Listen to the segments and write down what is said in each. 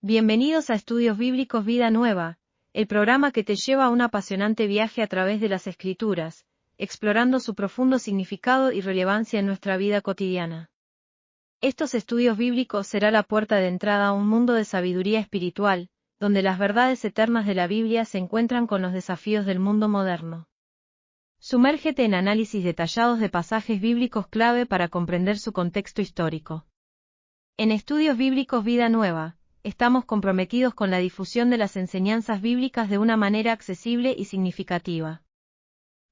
Bienvenidos a Estudios Bíblicos Vida Nueva, el programa que te lleva a un apasionante viaje a través de las Escrituras, explorando su profundo significado y relevancia en nuestra vida cotidiana. Estos estudios bíblicos será la puerta de entrada a un mundo de sabiduría espiritual, donde las verdades eternas de la Biblia se encuentran con los desafíos del mundo moderno. Sumérgete en análisis detallados de pasajes bíblicos clave para comprender su contexto histórico. En Estudios Bíblicos Vida Nueva, estamos comprometidos con la difusión de las enseñanzas bíblicas de una manera accesible y significativa.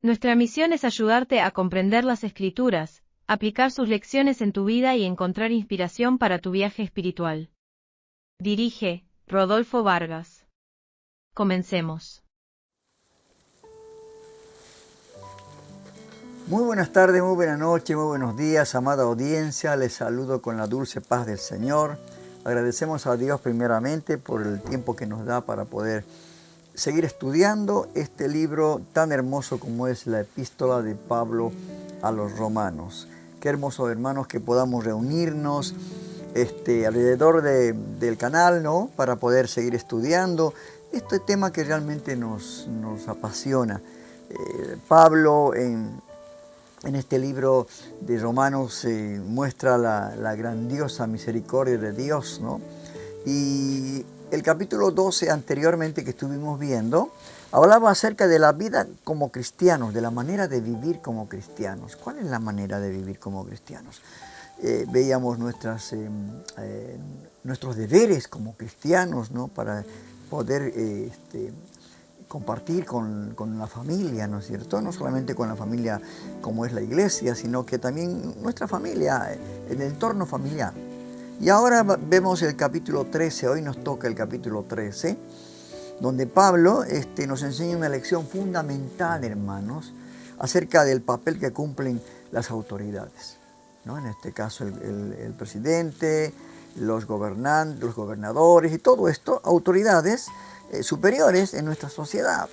Nuestra misión es ayudarte a comprender las Escrituras, aplicar sus lecciones en tu vida y encontrar inspiración para tu viaje espiritual. Dirige Rodolfo Vargas. Comencemos. Muy buenas tardes, muy buenas noches, muy buenos días, amada audiencia. Les saludo con la dulce paz del Señor. Agradecemos a Dios primeramente por el tiempo que nos da para poder seguir estudiando este libro tan hermoso como es la Epístola de Pablo a los Romanos. Qué hermoso, hermanos, que podamos reunirnos alrededor del canal, ¿no? Para poder seguir estudiando este tema que realmente nos apasiona. Pablo en este libro de Romanos muestra la grandiosa misericordia de Dios, ¿no? Y el capítulo 12 anteriormente que estuvimos viendo, hablaba acerca de la vida como cristianos, de la manera de vivir como cristianos. ¿Cuál es la manera de vivir como cristianos? Veíamos nuestros deberes como cristianos, ¿no? Para poder compartir con la familia, ¿no es cierto? No solamente con la familia como es la iglesia, sino que también nuestra familia, el entorno familiar. Y ahora vemos el capítulo 13, hoy nos toca el capítulo 13, donde Pablo nos enseña una lección fundamental, hermanos, acerca del papel que cumplen las autoridades, ¿no? En este caso el presidente, los gobernadores y todo esto, autoridades superiores en nuestra sociedad,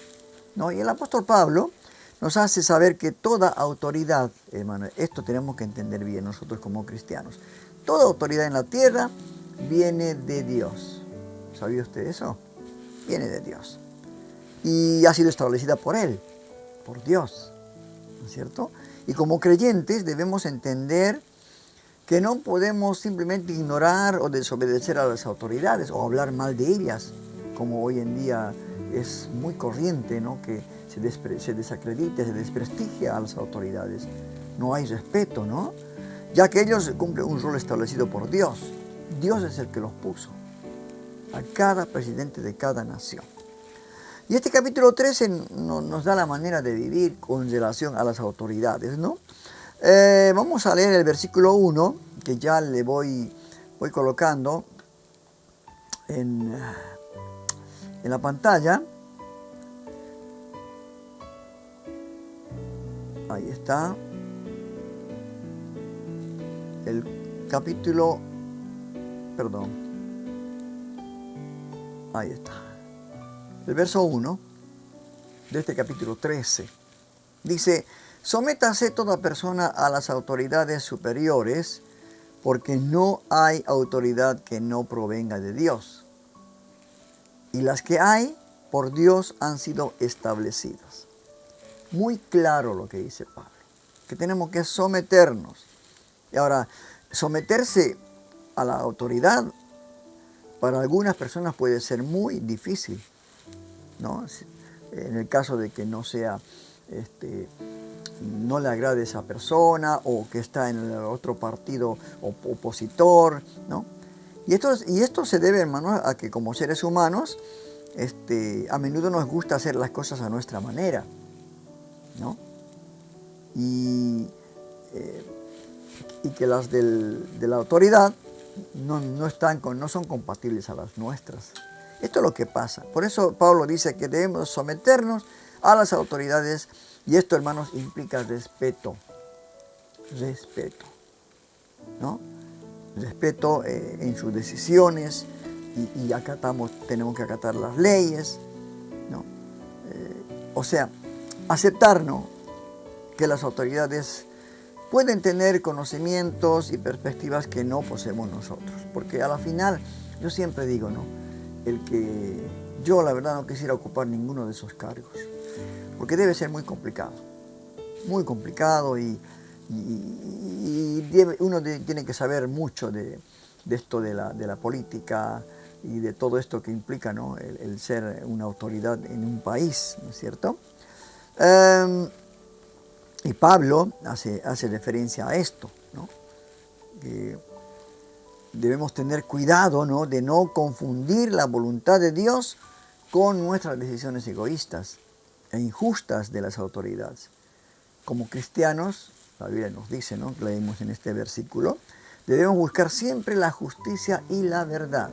¿no? Y el apóstol Pablo nos hace saber que toda autoridad, hermano, esto tenemos que entender bien nosotros como cristianos, toda autoridad en la tierra viene de Dios. ¿Sabía usted eso? Viene de Dios. Y ha sido establecida por Él, por Dios, ¿no es cierto? Y como creyentes debemos entender que no podemos simplemente ignorar o desobedecer a las autoridades o hablar mal de ellas, como hoy en día es muy corriente, ¿no? Que se desacredite, se desprestigia a las autoridades. No hay respeto, ¿no? Ya que ellos cumplen un rol establecido por Dios. Dios es el que los puso a cada presidente de cada nación. Y este capítulo 13 nos da la manera de vivir con relación a las autoridades, ¿no? Vamos a leer el versículo 1, que ya le voy colocando en la pantalla. Ahí está. El capítulo, perdón. Ahí está. El verso 1 de este capítulo 13 dice: sométase toda persona a las autoridades superiores, porque no hay autoridad que no provenga de Dios. Y las que hay, por Dios han sido establecidas. Muy claro lo que dice Pablo, que tenemos que someternos. Y ahora, someterse a la autoridad para algunas personas puede ser muy difícil, ¿no? En el caso de que no sea, no le agrade esa persona o que está en el otro partido opositor, ¿no? Y esto se debe, hermanos, a que como seres humanos, a menudo nos gusta hacer las cosas a nuestra manera, ¿no? Y que las de la autoridad no son compatibles a las nuestras. Esto es lo que pasa. Por eso Pablo dice que debemos someternos a las autoridades, y esto, hermanos, implica respeto, ¿no? Respeto en sus decisiones, y tenemos que acatar las leyes, ¿no? O sea, aceptarnos que las autoridades pueden tener conocimientos y perspectivas que no poseemos nosotros. Porque a la final, yo siempre digo, ¿no? el que yo la verdad no quisiera ocupar ninguno de esos cargos, porque debe ser muy complicado uno tiene que saber mucho de esto de la política y de todo esto que implica, ¿no? el ser una autoridad en un país, ¿no es cierto? Y Pablo hace referencia a esto, ¿no? Que debemos tener cuidado, ¿no? De no confundir la voluntad de Dios con nuestras decisiones egoístas e injustas de las autoridades. Como cristianos, la Biblia nos dice, ¿no? Leemos en este versículo, debemos buscar siempre la justicia y la verdad,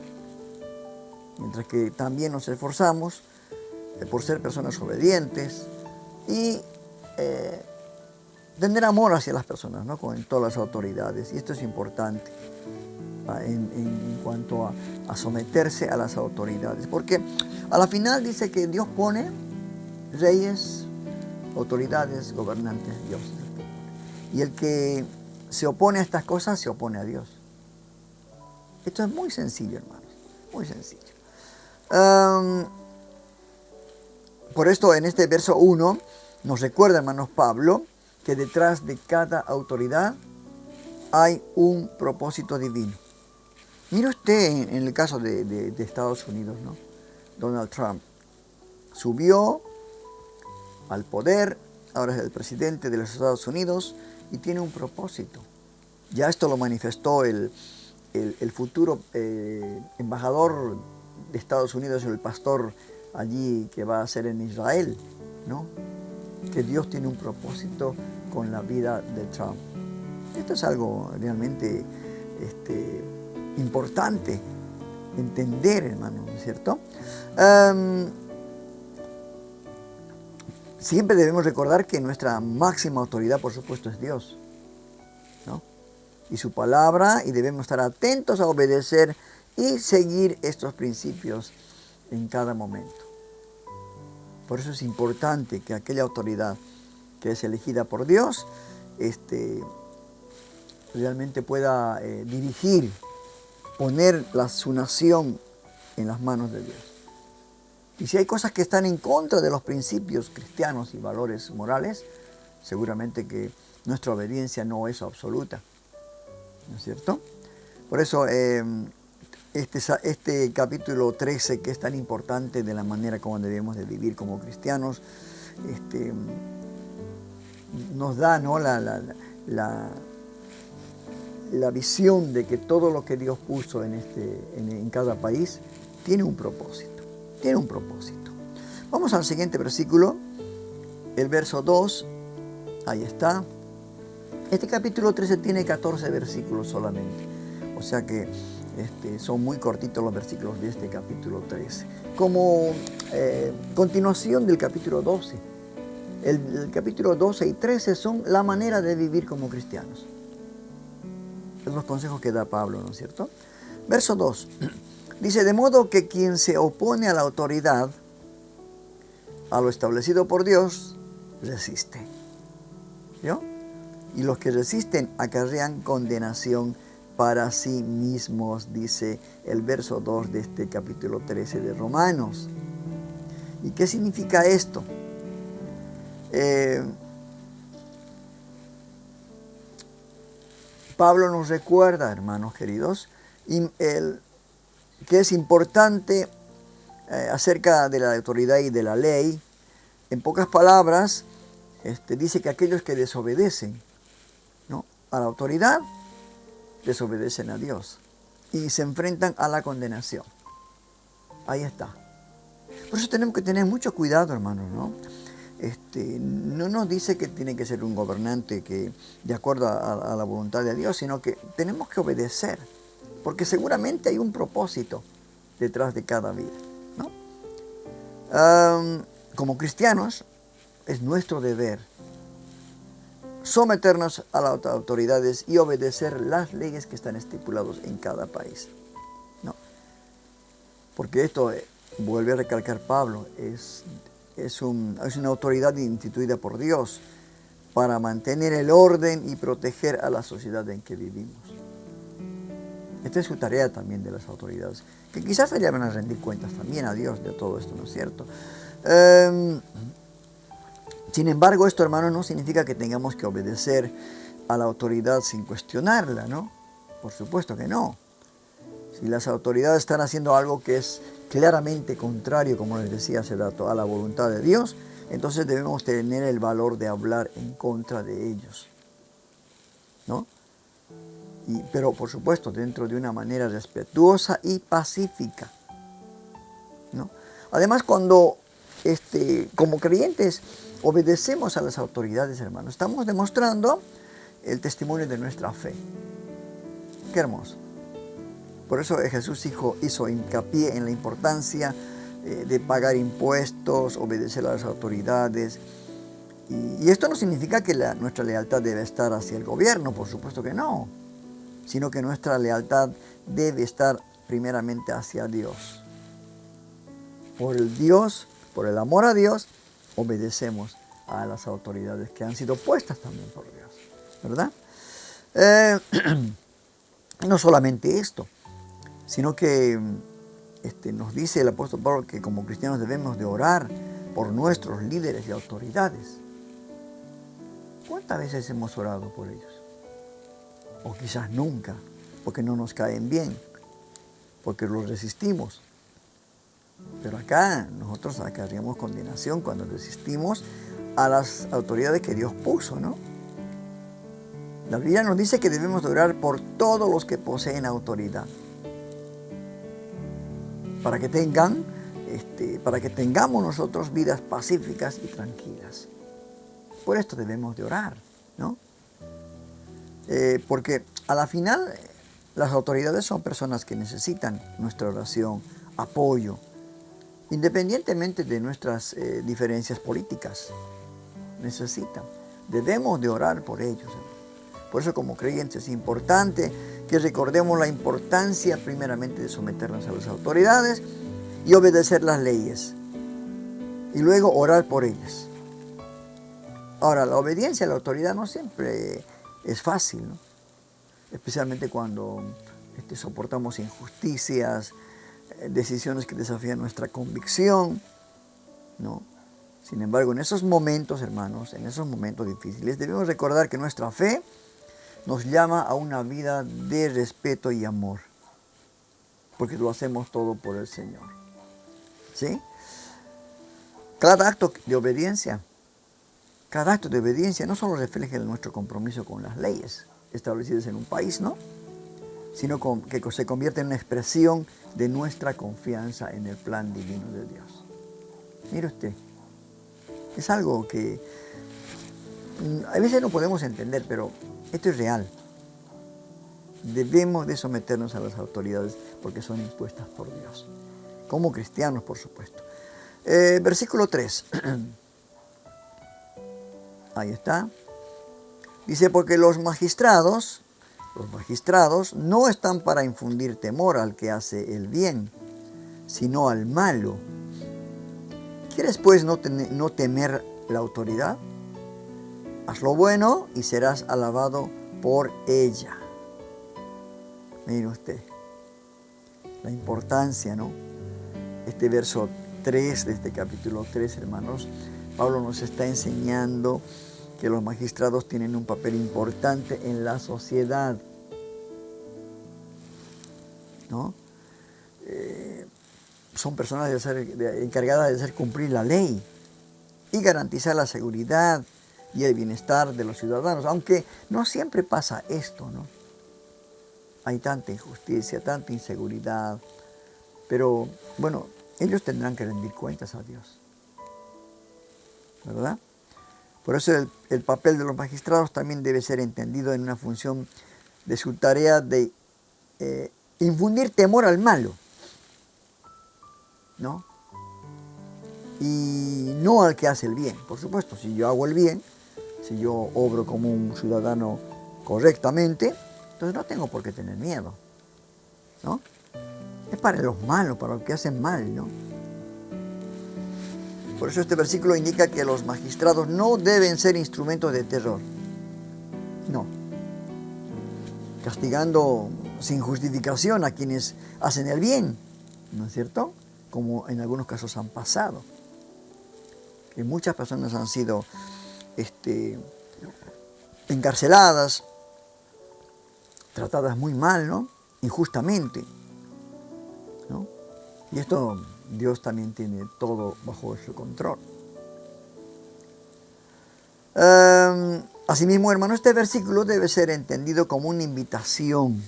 mientras que también nos esforzamos por ser personas obedientes y tener amor hacia las personas, ¿no? Con todas las autoridades. Y esto es importante en cuanto a someterse a las autoridades, porque a la final dice que Dios pone reyes, autoridades, gobernantes, Dios. Y el que se opone a estas cosas se opone a Dios. Esto es muy sencillo, hermanos, muy sencillo. Por esto en este verso 1 nos recuerda, hermanos, Pablo, que detrás de cada autoridad hay un propósito divino. Mire usted en el caso de Estados Unidos, ¿no? Donald Trump subió al poder, ahora es el presidente de los Estados Unidos y tiene un propósito. Ya esto lo manifestó el futuro embajador de Estados Unidos, el pastor allí que va a ser en Israel, ¿no? Que Dios tiene un propósito con la vida de Trump. Esto es algo realmente importante entender, hermano, ¿no es cierto? Siempre debemos recordar que nuestra máxima autoridad, por supuesto, es Dios, ¿no? Y su palabra, y debemos estar atentos a obedecer y seguir estos principios en cada momento. Por eso es importante que aquella autoridad que es elegida por Dios, realmente pueda dirigir, poner su nación en las manos de Dios. Y si hay cosas que están en contra de los principios cristianos y valores morales, seguramente que nuestra obediencia no es absoluta, ¿no es cierto? Por eso este capítulo 13, que es tan importante de la manera como debemos de vivir como cristianos, nos da, ¿no? la visión de que todo lo que Dios puso en cada país tiene un propósito. Tiene un propósito. Vamos al siguiente versículo, el verso 2, ahí está. Este capítulo 13 tiene 14 versículos solamente, o sea que son muy cortitos los versículos de este capítulo 13. Como continuación del capítulo 12, el capítulo 12 y 13 son la manera de vivir como cristianos. Es los consejos que da Pablo, ¿no es cierto? Verso 2. Dice, de modo que quien se opone a la autoridad, a lo establecido por Dios, resiste. ¿Vio? Y los que resisten acarrean condenación para sí mismos, dice el verso 2 de este capítulo 13 de Romanos. ¿Y qué significa esto? Pablo nos recuerda, hermanos queridos, que es importante acerca de la autoridad y de la ley. En pocas palabras, dice que aquellos que desobedecen, ¿no?, a la autoridad, desobedecen a Dios y se enfrentan a la condenación. Ahí está. Por eso tenemos que tener mucho cuidado, hermanos, ¿no? No nos dice que tiene que ser un gobernante que de acuerdo a la voluntad de Dios, sino que tenemos que obedecer, porque seguramente hay un propósito detrás de cada vida, ¿no? Como cristianos, es nuestro deber someternos a las autoridades y obedecer las leyes que están estipuladas en cada país, ¿no? Porque esto, vuelve a recalcar Pablo, es una autoridad instituida por Dios para mantener el orden y proteger a la sociedad en que vivimos. Esta es su tarea también de las autoridades, que quizás se van a rendir cuentas también a Dios de todo esto, ¿no es cierto? Sin embargo, esto, hermanos, no significa que tengamos que obedecer a la autoridad sin cuestionarla, ¿no? Por supuesto que no. Si las autoridades están haciendo algo que es claramente contrario, como les decía hace rato, a la voluntad de Dios, entonces debemos tener el valor de hablar en contra de ellos, ¿no? Pero por supuesto dentro de una manera respetuosa y pacífica, ¿no? Además, cuando como creyentes obedecemos a las autoridades, hermanos, estamos demostrando el testimonio de nuestra fe. Qué hermoso. Por eso Jesús hizo hincapié en la importancia de pagar impuestos, obedecer a las autoridades. Y esto no significa que nuestra lealtad debe estar hacia el gobierno, por supuesto que no, sino que nuestra lealtad debe estar primeramente hacia Dios. Por el amor a Dios, obedecemos a las autoridades que han sido puestas también por Dios, ¿verdad? No solamente esto, sino que nos dice el apóstol Pablo que como cristianos debemos de orar por nuestros líderes y autoridades. ¿Cuántas veces hemos orado por ellos? O quizás nunca, porque no nos caen bien, porque los resistimos. Pero acá nosotros acarreamos condenación cuando resistimos a las autoridades que Dios puso, ¿no? La Biblia nos dice que debemos de orar por todos los que poseen autoridad, para que tengamos nosotros vidas pacíficas y tranquilas. Por esto debemos de orar, ¿no? Porque a la final las autoridades son personas que necesitan nuestra oración, apoyo, independientemente de nuestras diferencias políticas. Necesitan. Debemos de orar por ellos. Por eso, como creyentes, es importante que recordemos la importancia primeramente de someternos a las autoridades y obedecer las leyes, y luego orar por ellas. Ahora, la obediencia a la autoridad no siempre es fácil, ¿no? Especialmente cuando soportamos injusticias, decisiones que desafían nuestra convicción, ¿no? Sin embargo, en esos momentos, hermanos, en esos momentos difíciles, debemos recordar que nuestra fe nos llama a una vida de respeto y amor, porque lo hacemos todo por el Señor, ¿sí? Cada acto de obediencia no solo refleja nuestro compromiso con las leyes establecidas en un país, ¿no?, sino que se convierte en una expresión de nuestra confianza en el plan divino de Dios. Mire usted, es algo que a veces no podemos entender, pero esto es real. Debemos de someternos a las autoridades porque son impuestas por Dios, como cristianos, por supuesto. Versículo 3. Ahí está. Dice, porque los magistrados no están para infundir temor al que hace el bien, sino al malo. ¿Quieres pues no temer la autoridad? Haz lo bueno y serás alabado por ella. Mire usted la importancia, ¿no? Este verso 3 de este capítulo 3, hermanos, Pablo nos está enseñando que los magistrados tienen un papel importante en la sociedad, ¿no? Son personas encargadas de hacer cumplir la ley y garantizar la seguridad y el bienestar de los ciudadanos, aunque no siempre pasa esto, ¿no? Hay tanta injusticia, tanta inseguridad, pero bueno, ellos tendrán que rendir cuentas a Dios, ¿verdad? Por eso el papel de los magistrados también debe ser entendido en una función de su tarea de infundir temor al malo, ¿no? Y no al que hace el bien. Por supuesto, si yo hago el bien, si yo obro como un ciudadano correctamente, entonces no tengo por qué tener miedo, ¿no? Es para los malos, para los que hacen mal, ¿no? Por eso este versículo indica que los magistrados no deben ser instrumentos de terror. No. Castigando sin justificación a quienes hacen el bien, ¿no es cierto? Como en algunos casos han pasado. Que muchas personas han sido encarceladas, tratadas muy mal, ¿no? Injustamente, ¿no? Y esto Dios también tiene todo bajo su control. Asimismo, hermano, este versículo debe ser entendido como una invitación,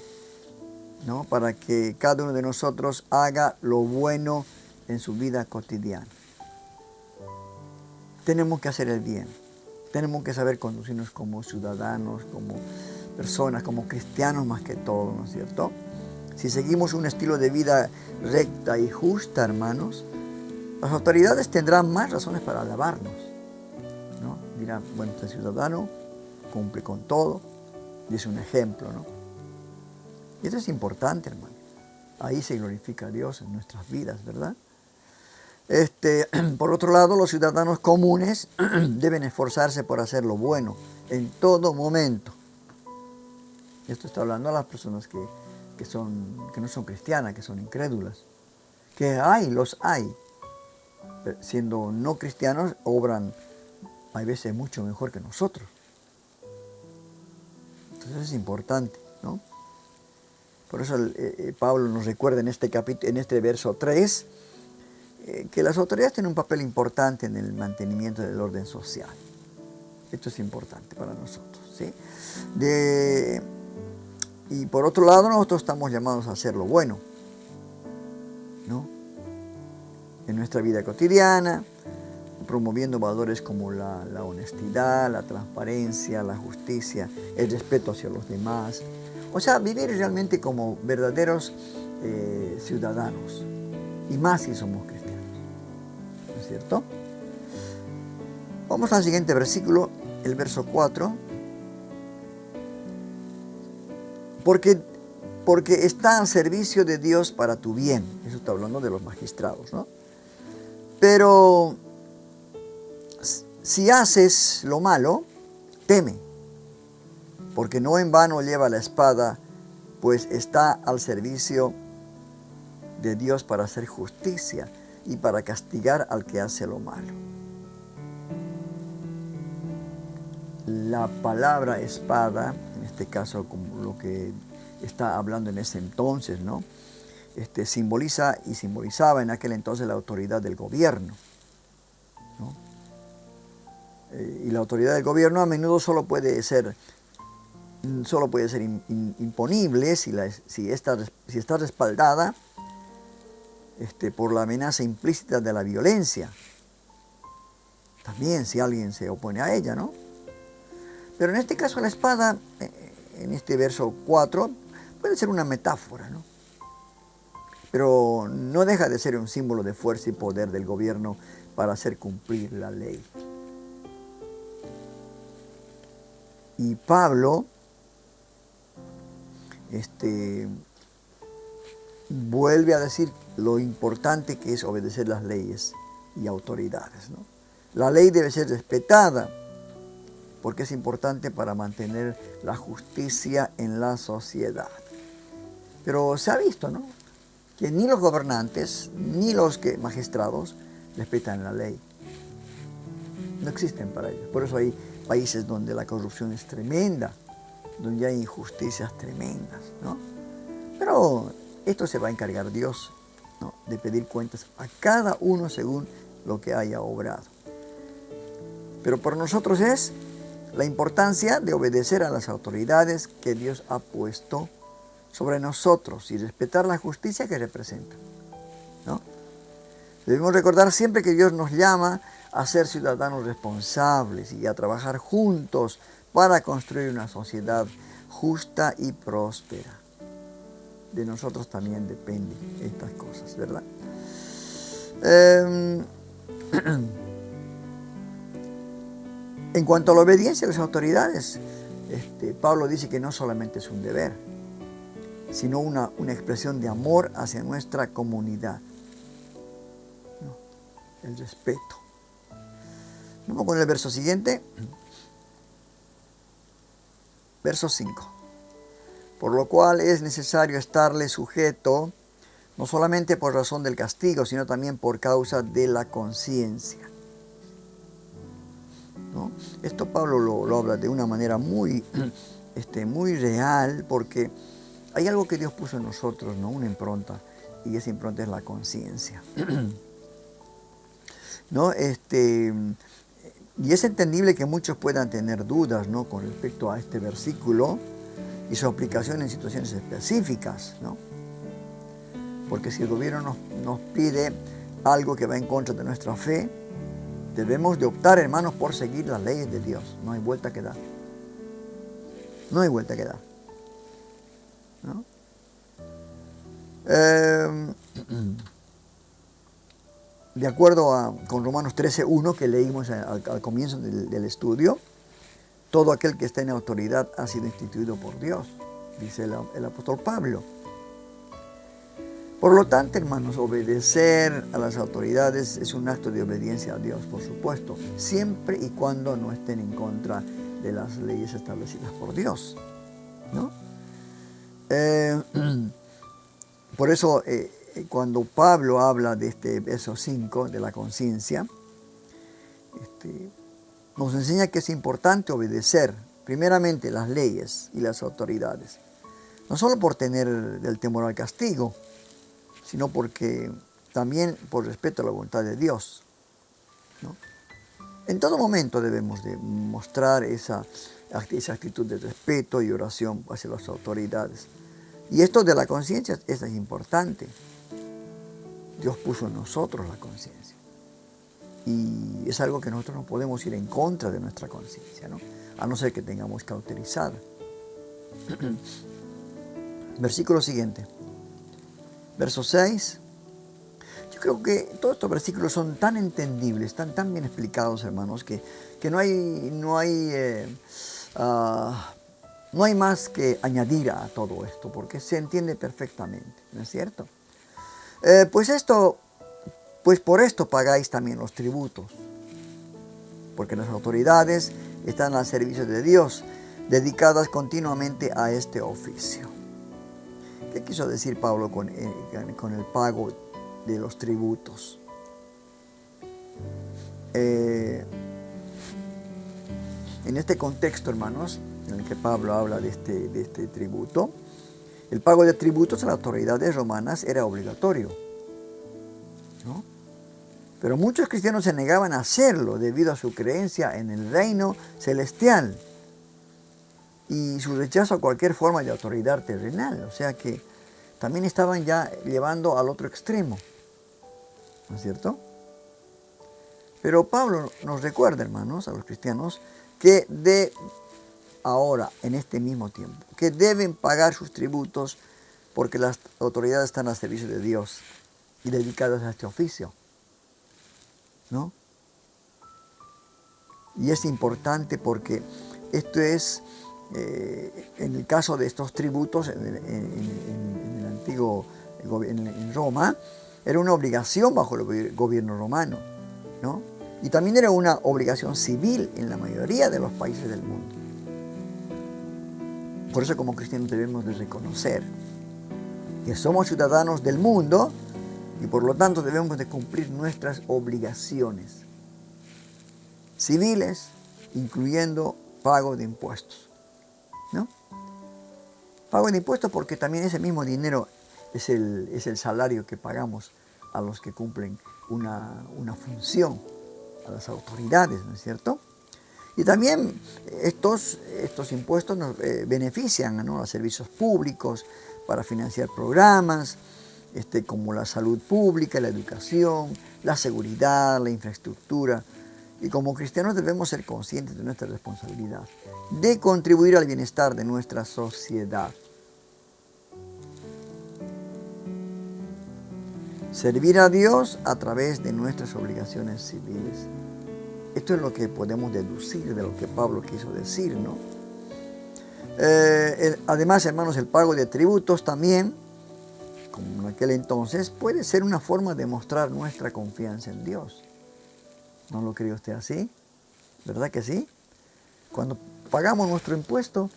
¿no? Para que cada uno de nosotros haga lo bueno en su vida cotidiana. Tenemos que hacer el bien. Tenemos que saber conducirnos como ciudadanos, como personas, como cristianos más que todo, ¿no es cierto? Si seguimos un estilo de vida recta y justa, hermanos, las autoridades tendrán más razones para alabarnos, ¿no? Dirán, bueno, este ciudadano cumple con todo y es un ejemplo, ¿no? Y eso es importante, hermano. Ahí se glorifica a Dios en nuestras vidas, ¿verdad? Por otro lado, los ciudadanos comunes deben esforzarse por hacer lo bueno en todo momento. Esto está hablando a las personas que no son cristianas, que son incrédulas. Que los hay. Siendo no cristianos, obran a veces mucho mejor que nosotros. Entonces es importante, ¿no? Por eso Pablo nos recuerda en este verso 3, que las autoridades tienen un papel importante en el mantenimiento del orden social. Esto es importante para nosotros, ¿sí? Y por otro lado, nosotros estamos llamados a hacer lo bueno, ¿no? En nuestra vida cotidiana, promoviendo valores como la honestidad, la transparencia, la justicia, el respeto hacia los demás. O sea, vivir realmente como verdaderos ciudadanos, y más si somos cristianos. ¿No es cierto? Vamos al siguiente versículo, el verso 4. Porque está al servicio de Dios para tu bien. Eso está hablando de los magistrados, ¿no? Pero si haces lo malo, teme, porque no en vano lleva la espada, pues está al servicio de Dios para hacer justicia y para castigar al que hace lo malo. La palabra espada, en este caso como lo que está hablando en ese entonces, ¿no? Simboliza y simbolizaba en aquel entonces la autoridad del gobierno, ¿no? Y la autoridad del gobierno a menudo solo puede ser imponible si está respaldada por la amenaza implícita de la violencia. También si alguien se opone a ella, ¿no? Pero en este caso la espada, en este verso 4, puede ser una metáfora, ¿no? Pero no deja de ser un símbolo de fuerza y poder del gobierno para hacer cumplir la ley. Y Pablo vuelve a decir lo importante que es obedecer las leyes y autoridades, ¿no? La ley debe ser respetada porque es importante para mantener la justicia en la sociedad. Pero se ha visto, ¿no?, que ni los gobernantes ni los magistrados respetan la ley. No existen para ellos. Por eso hay países donde la corrupción es tremenda, donde hay injusticias tremendas, ¿no? Pero esto se va a encargar Dios, ¿no?, de pedir cuentas a cada uno según lo que haya obrado. Pero por nosotros es la importancia de obedecer a las autoridades que Dios ha puesto sobre nosotros y respetar la justicia que representan, ¿no? Debemos recordar siempre que Dios nos llama a ser ciudadanos responsables y a trabajar juntos para construir una sociedad justa y próspera. De nosotros también dependen estas cosas, ¿verdad? En cuanto a la obediencia a las autoridades, Pablo dice que no solamente es un deber, sino una expresión de amor hacia nuestra comunidad, ¿no? El respeto. Vamos con el verso siguiente. Verso 5. por lo cual es necesario estarle sujeto, no solamente por razón del castigo, sino también por causa de la conciencia, ¿no? Esto Pablo lo habla de una manera muy, muy real, porque hay algo que Dios puso en nosotros, ¿no? Una impronta, y esa impronta es la conciencia, ¿no? Y es entendible que muchos puedan tener dudas, ¿no?, con respecto a este versículo y su aplicación en situaciones específicas, ¿no? Porque si el gobierno nos pide algo que va en contra de nuestra fe, debemos de optar, hermanos, por seguir las leyes de Dios. No hay vuelta que dar. No hay vuelta que dar, ¿no? De acuerdo con Romanos 13:1 que leímos al comienzo del estudio, todo aquel que está en autoridad ha sido instituido por Dios, dice el apóstol Pablo. Por lo tanto, hermanos, obedecer a las autoridades es un acto de obediencia a Dios, por supuesto, siempre y cuando no estén en contra de las leyes establecidas por Dios, ¿no? Por eso, cuando Pablo habla de este verso 5, de la conciencia, nos enseña que es importante obedecer primeramente las leyes y las autoridades, no solo por tener el temor al castigo, sino porque también por respeto a la voluntad de Dios, ¿no? En todo momento debemos de mostrar esa actitud de respeto y oración hacia las autoridades. Y esto de la conciencia es importante. Dios puso en nosotros la conciencia. Y es algo que nosotros no podemos ir en contra de nuestra conciencia, ¿no?, a no ser que tengamos cauterizada. Versículo siguiente. Verso 6. Yo creo que todos estos versículos son tan entendibles, están tan bien explicados, hermanos, que no hay más que añadir a todo esto, porque se entiende perfectamente, ¿no es cierto? Pues por esto pagáis también los tributos, porque las autoridades están al servicio de Dios, dedicadas continuamente a este oficio. ¿Qué quiso decir Pablo con el pago de los tributos? En este contexto, hermanos, en el que Pablo habla de este tributo, el pago de tributos a las autoridades romanas era obligatorio, ¿no? Pero muchos cristianos se negaban a hacerlo debido a su creencia en el reino celestial y su rechazo a cualquier forma de autoridad terrenal. O sea que también estaban ya llevando al otro extremo, ¿no es cierto? Pero Pablo nos recuerda, hermanos, a los cristianos, que ahora, en este mismo tiempo, que deben pagar sus tributos porque las autoridades están al servicio de Dios y dedicadas a este oficio, ¿no? Y es importante porque esto es, en el caso de estos tributos, en el antiguo, en Roma, era una obligación bajo el gobierno romano, ¿no? Y también era una obligación civil en la mayoría de los países del mundo. Por eso, como cristianos, debemos de reconocer que somos ciudadanos del mundo y por lo tanto debemos de cumplir nuestras obligaciones civiles, incluyendo pago de impuestos, ¿no? Pago de impuestos porque también ese mismo dinero es el salario que pagamos a los que cumplen una función, a las autoridades, ¿no es cierto? Y también estos impuestos nos benefician, ¿no?, a los servicios públicos para financiar programas como la salud pública, la educación, la seguridad, la infraestructura. Y como cristianos debemos ser conscientes de nuestra responsabilidad de contribuir al bienestar de nuestra sociedad. Servir a Dios a través de nuestras obligaciones civiles. Esto es lo que podemos deducir de lo que Pablo quiso decir, ¿no? Además, hermanos, el pago de tributos también, como en aquel entonces, puede ser una forma de mostrar nuestra confianza en Dios. ¿No lo cree usted así? ¿Verdad que sí? Cuando pagamos nuestro impuesto,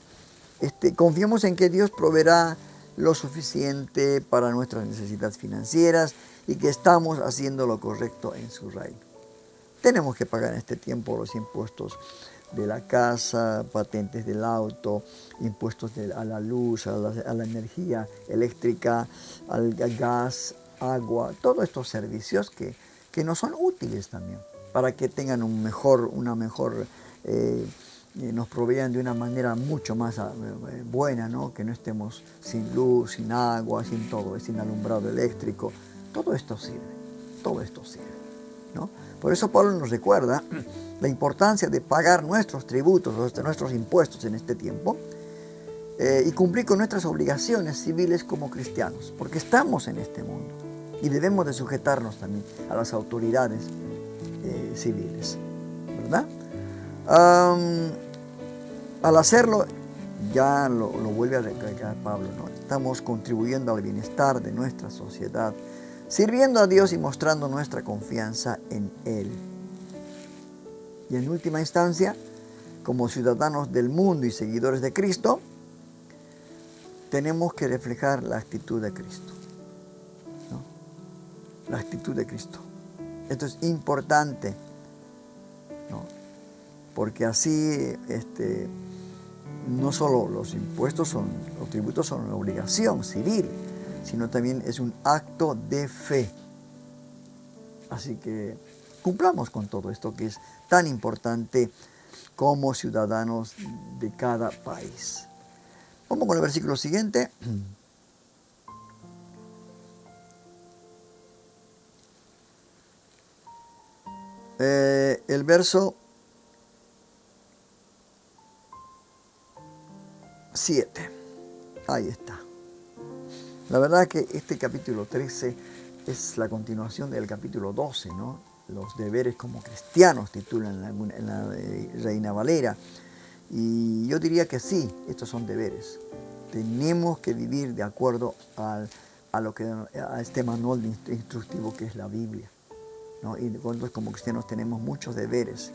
confiemos en que Dios proveerá lo suficiente para nuestras necesidades financieras y que estamos haciendo lo correcto en su reino. Tenemos que pagar en este tiempo los impuestos de la casa, patentes del auto, impuestos a la luz, a la energía eléctrica, al gas, agua, todos estos servicios que nos son útiles también para que tengan nos provean de una manera mucho más buena, ¿no? Que no estemos sin luz, sin agua, sin todo, sin alumbrado eléctrico. Todo esto sirve, ¿no? Por eso Pablo nos recuerda la importancia de pagar nuestros tributos, nuestros impuestos en este tiempo y cumplir con nuestras obligaciones civiles como cristianos, porque estamos en este mundo y debemos de sujetarnos también a las autoridades civiles, ¿verdad? Al hacerlo, ya lo vuelve a recalcar Pablo, ¿no? Estamos contribuyendo al bienestar de nuestra sociedad, sirviendo a Dios y mostrando nuestra confianza en Él. Y en última instancia, como ciudadanos del mundo y seguidores de Cristo, tenemos que reflejar la actitud de Cristo, ¿no? La actitud de Cristo. Esto es importante, ¿no? Porque así no solo los tributos son una obligación civil, sino también es un acto de fe. Así que cumplamos con todo esto que es tan importante como ciudadanos de cada país. Vamos con el versículo siguiente. El verso 7. Ahí está. La verdad que este capítulo 13 es la continuación del capítulo 12, ¿no? Los deberes como cristianos titulan en la Reina Valera. Y yo diría que sí, estos son deberes. Tenemos que vivir de acuerdo a este manual instructivo que es la Biblia, ¿no? Y nosotros como cristianos tenemos muchos deberes.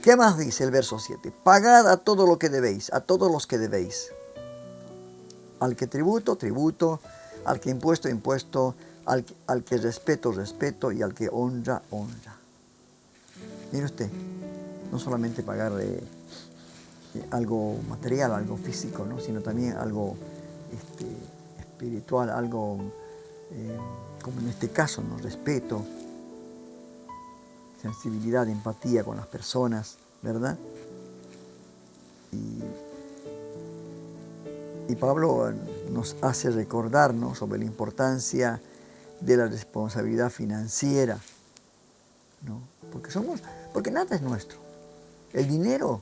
¿Qué más dice el verso 7? Pagad a todo lo que debéis, a todos los que debéis. Al que tributo, tributo, al que impuesto, impuesto, al que respeto, respeto y al que honra, honra. Mire usted, no solamente pagar algo material, algo físico, ¿no? Sino también algo espiritual, algo como en este caso, ¿no? Respeto, sensibilidad, empatía con las personas, ¿verdad? Y Pablo nos hace recordarnos sobre la importancia de la responsabilidad financiera, ¿no? Porque nada es nuestro. El dinero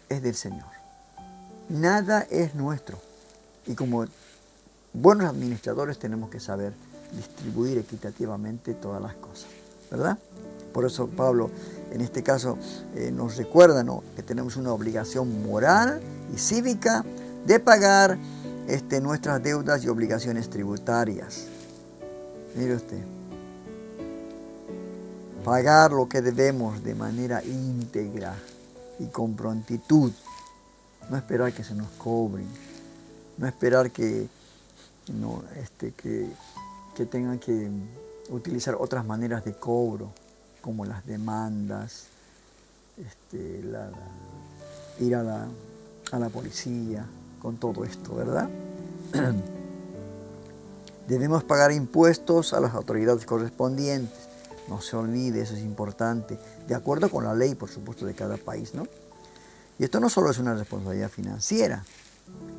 es del Señor. Nada es nuestro. Y como buenos administradores tenemos que saber distribuir equitativamente todas las cosas, ¿verdad? Por eso Pablo en este caso nos recuerda, ¿no? Que tenemos una obligación moral y cívica de pagar nuestras deudas y obligaciones tributarias. Mire usted, pagar lo que debemos de manera íntegra y con prontitud, no esperar que se nos cobren, no esperar que tengan que utilizar otras maneras de cobro, como las demandas, ir a la policía, con todo esto, ¿verdad? Debemos pagar impuestos a las autoridades correspondientes. No se olvide, eso es importante, de acuerdo con la ley, por supuesto, de cada país, ¿no? Y esto no solo es una responsabilidad financiera,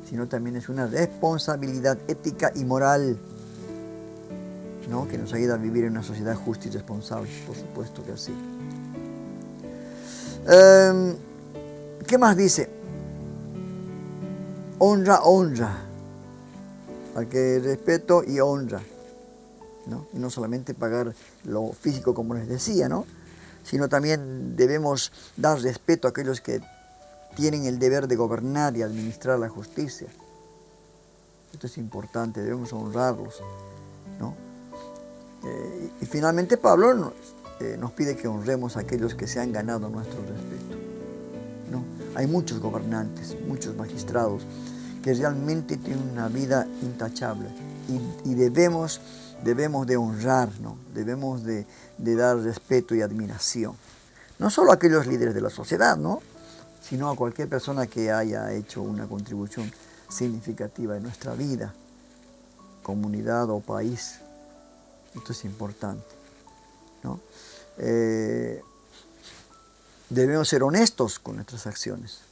sino también es una responsabilidad ética y moral, ¿no? Que nos ayuda a vivir en una sociedad justa y responsable, por supuesto que sí. ¿Qué más dice? Honra, honra. Al que respeto y honra, ¿no? Y no solamente pagar lo físico, como les decía, ¿no? Sino también debemos dar respeto a aquellos que tienen el deber de gobernar y administrar la justicia. Esto es importante, debemos honrarlos, ¿no? Y finalmente Pablo nos pide que honremos a aquellos que se han ganado nuestro respeto, ¿no? Hay muchos gobernantes, muchos magistrados que realmente tiene una vida intachable y debemos de honrar, ¿no? Debemos de dar respeto y admiración. No solo a aquellos líderes de la sociedad, ¿no? Sino a cualquier persona que haya hecho una contribución significativa en nuestra vida, comunidad o país. Esto es importante, ¿no? Debemos ser honestos con nuestras acciones.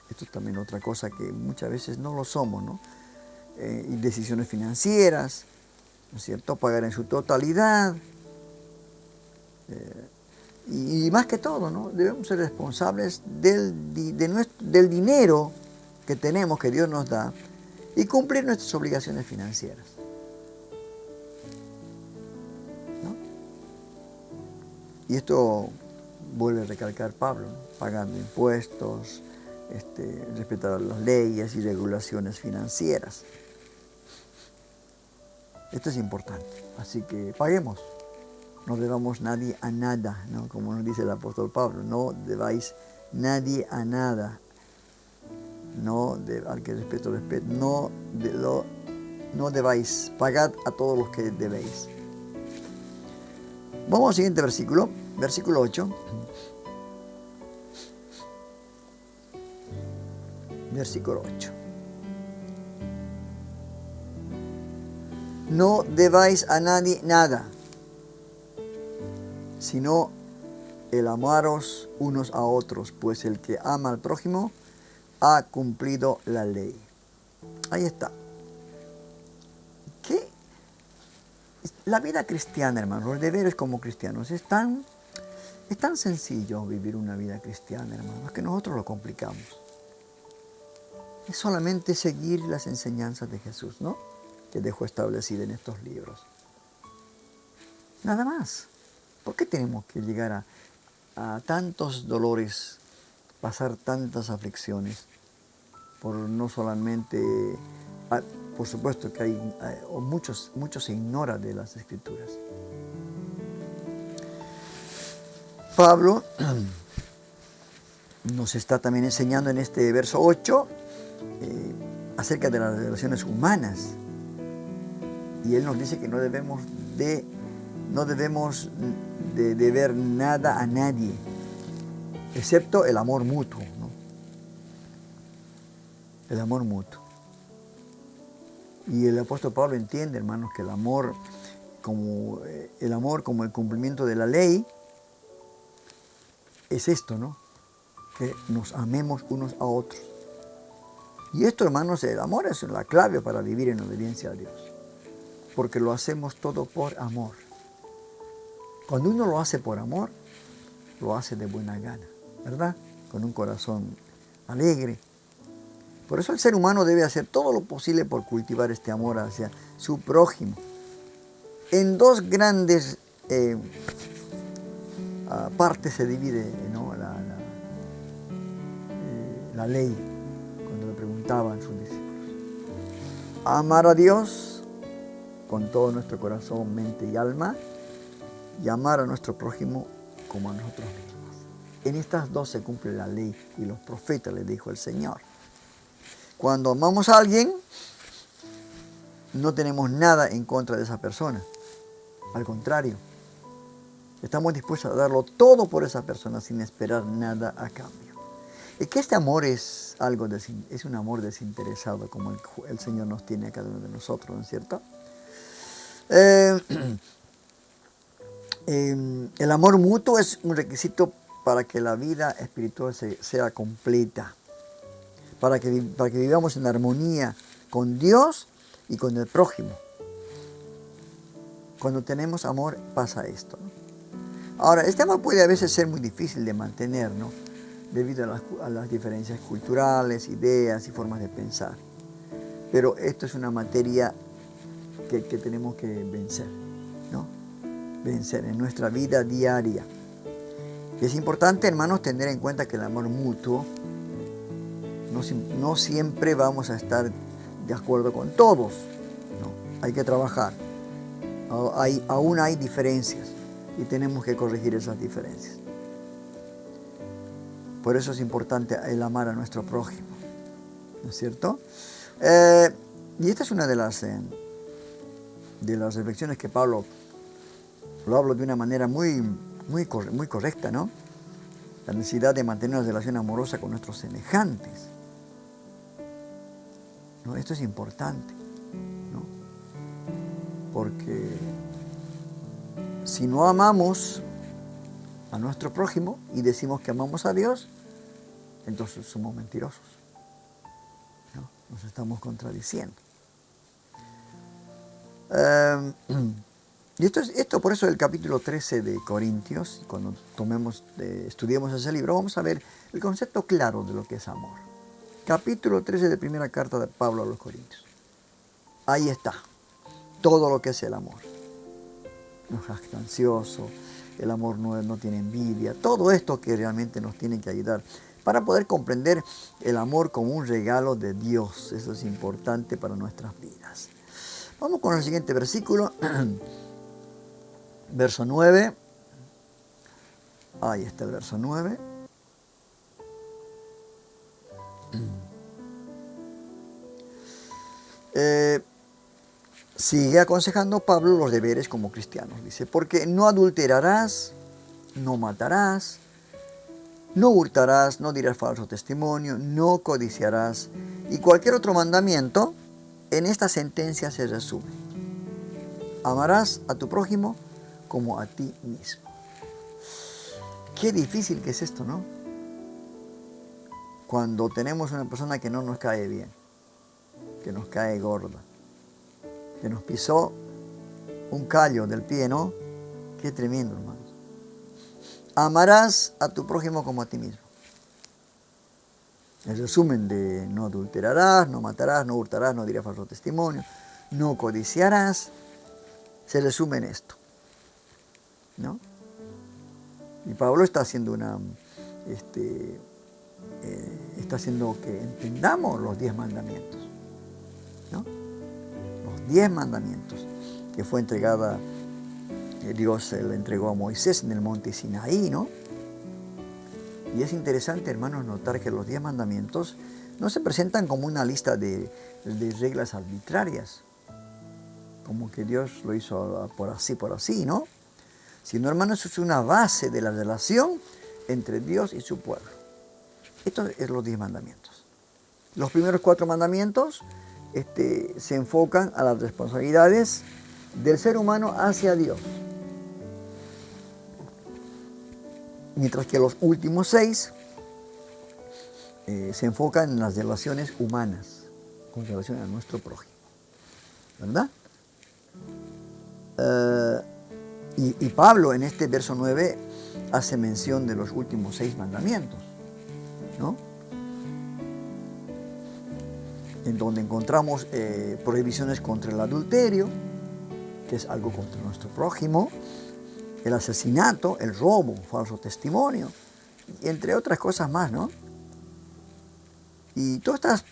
Esto es también otra cosa que muchas veces no lo somos, ¿no? Y decisiones financieras, ¿no es cierto? Pagar en su totalidad. Y más que todo, ¿no? Debemos ser responsables del dinero que tenemos, que Dios nos da, y cumplir nuestras obligaciones financieras, ¿no? Y esto vuelve a recalcar Pablo, ¿no? Pagando impuestos, respetar las leyes y regulaciones financieras. Esto es importante, así que paguemos. No debamos nadie a nada, ¿no? Como nos dice el apóstol Pablo, no debáis nadie a nada. Al que respeto, no debáis, pagad a todos los que debéis. Vamos al siguiente versículo, versículo 8. Versículo 8. No debáis a nadie nada, sino el amaros unos a otros, pues el que ama al prójimo ha cumplido la ley. Ahí está. ¿Qué? La vida cristiana, hermanos, los deberes como cristianos, es tan sencillo vivir una vida cristiana, hermanos, que nosotros lo complicamos. Es solamente seguir las enseñanzas de Jesús, ¿no? Que dejó establecida en estos libros. Nada más. ¿Por qué tenemos que llegar a tantos dolores, pasar tantas aflicciones? Por no solamente, por supuesto que muchos se ignora de las Escrituras. Pablo nos está también enseñando en este verso 8 acerca de las relaciones humanas. Y él nos dice que no debemos de deber nada a nadie, excepto el amor mutuo, ¿no? El amor mutuo. Y el apóstol Pablo entiende, hermanos, que el amor como el cumplimiento de la ley es esto, ¿no? Que nos amemos unos a otros. Y esto, hermanos, el amor es la clave para vivir en obediencia a Dios, porque lo hacemos todo por amor. Cuando uno lo hace por amor, lo hace de buena gana, ¿verdad? Con un corazón alegre. Por eso el ser humano debe hacer todo lo posible por cultivar este amor hacia su prójimo. En dos grandes partes se divide, ¿no? la ley, cuando le preguntaban sus discípulos. Amar a Dios con todo nuestro corazón, mente y alma, y amar a nuestro prójimo como a nosotros mismos. En estas dos se cumple la ley y los profetas, les dijo el Señor. Cuando amamos a alguien, no tenemos nada en contra de esa persona. Al contrario, estamos dispuestos a darlo todo por esa persona sin esperar nada a cambio. Y que este amor es un amor desinteresado, como el Señor nos tiene a cada uno de nosotros, ¿no es cierto? El amor mutuo es un requisito para que la vida espiritual sea completa, para que vivamos en armonía con Dios y con el prójimo. Cuando tenemos amor pasa esto, ¿no? Ahora, este amor puede a veces ser muy difícil de mantener, ¿no? Debido a las diferencias culturales, ideas y formas de pensar. Pero esto es una materia que tenemos que vencer, ¿no? Vencer en nuestra vida diaria. Y es importante, hermanos, tener en cuenta que el amor mutuo no siempre vamos a estar de acuerdo con todos, ¿no? Hay que trabajar. Aún hay diferencias y tenemos que corregir esas diferencias. Por eso es importante el amar a nuestro prójimo, ¿no es cierto? Y esta es una de las reflexiones que Pablo lo habla de una manera muy correcta, ¿no? La necesidad de mantener una relación amorosa con nuestros semejantes, ¿no? Esto es importante, ¿no? Porque si no amamos a nuestro prójimo y decimos que amamos a Dios, entonces somos mentirosos, ¿no? Nos estamos contradiciendo. Y esto por eso el capítulo 13 de Corintios, cuando estudiemos ese libro, vamos a ver el concepto claro de lo que es amor. Capítulo 13 de primera carta de Pablo a los Corintios. Ahí está, todo lo que es el amor. No es jactancioso, el amor no tiene envidia, todo esto que realmente nos tiene que ayudar para poder comprender el amor como un regalo de Dios. Eso es importante para nuestras vidas. Vamos con el siguiente versículo, verso 9. Ahí está el verso 9. Sigue aconsejando Pablo los deberes como cristianos. Dice, porque no adulterarás, no matarás, no hurtarás, no dirás falso testimonio, no codiciarás. Y cualquier otro mandamiento en esta sentencia se resume. Amarás a tu prójimo como a ti mismo. Qué difícil que es esto, ¿no? Cuando tenemos una persona que no nos cae bien, que nos cae gorda, que nos pisó un callo del pie, ¿no? Qué tremendo, hermanos. Amarás a tu prójimo como a ti mismo. El resumen de no adulterarás, no matarás, no hurtarás, no dirás falso testimonio, no codiciarás, se resume en esto, ¿no? Y Pablo está haciendo está haciendo que entendamos los 10 mandamientos, ¿no? Los 10 mandamientos que fue entregada, Dios le entregó a Moisés en el monte Sinaí, ¿no? Y es interesante, hermanos, notar que los 10 mandamientos no se presentan como una lista de reglas arbitrarias, como que Dios lo hizo por así, ¿no? Sino, hermanos, es una base de la relación entre Dios y su pueblo. Esto es los 10 mandamientos. Los primeros 4 mandamientos se enfocan a las responsabilidades del ser humano hacia Dios. Mientras que los últimos 6 se enfocan en las relaciones humanas, con relación a nuestro prójimo, ¿verdad? Y Pablo en este verso 9 hace mención de los últimos 6 mandamientos, ¿no? En donde encontramos prohibiciones contra el adulterio, que es algo contra nuestro prójimo, el asesinato, el robo, falso testimonio, y entre otras cosas más, ¿no? Y todas estas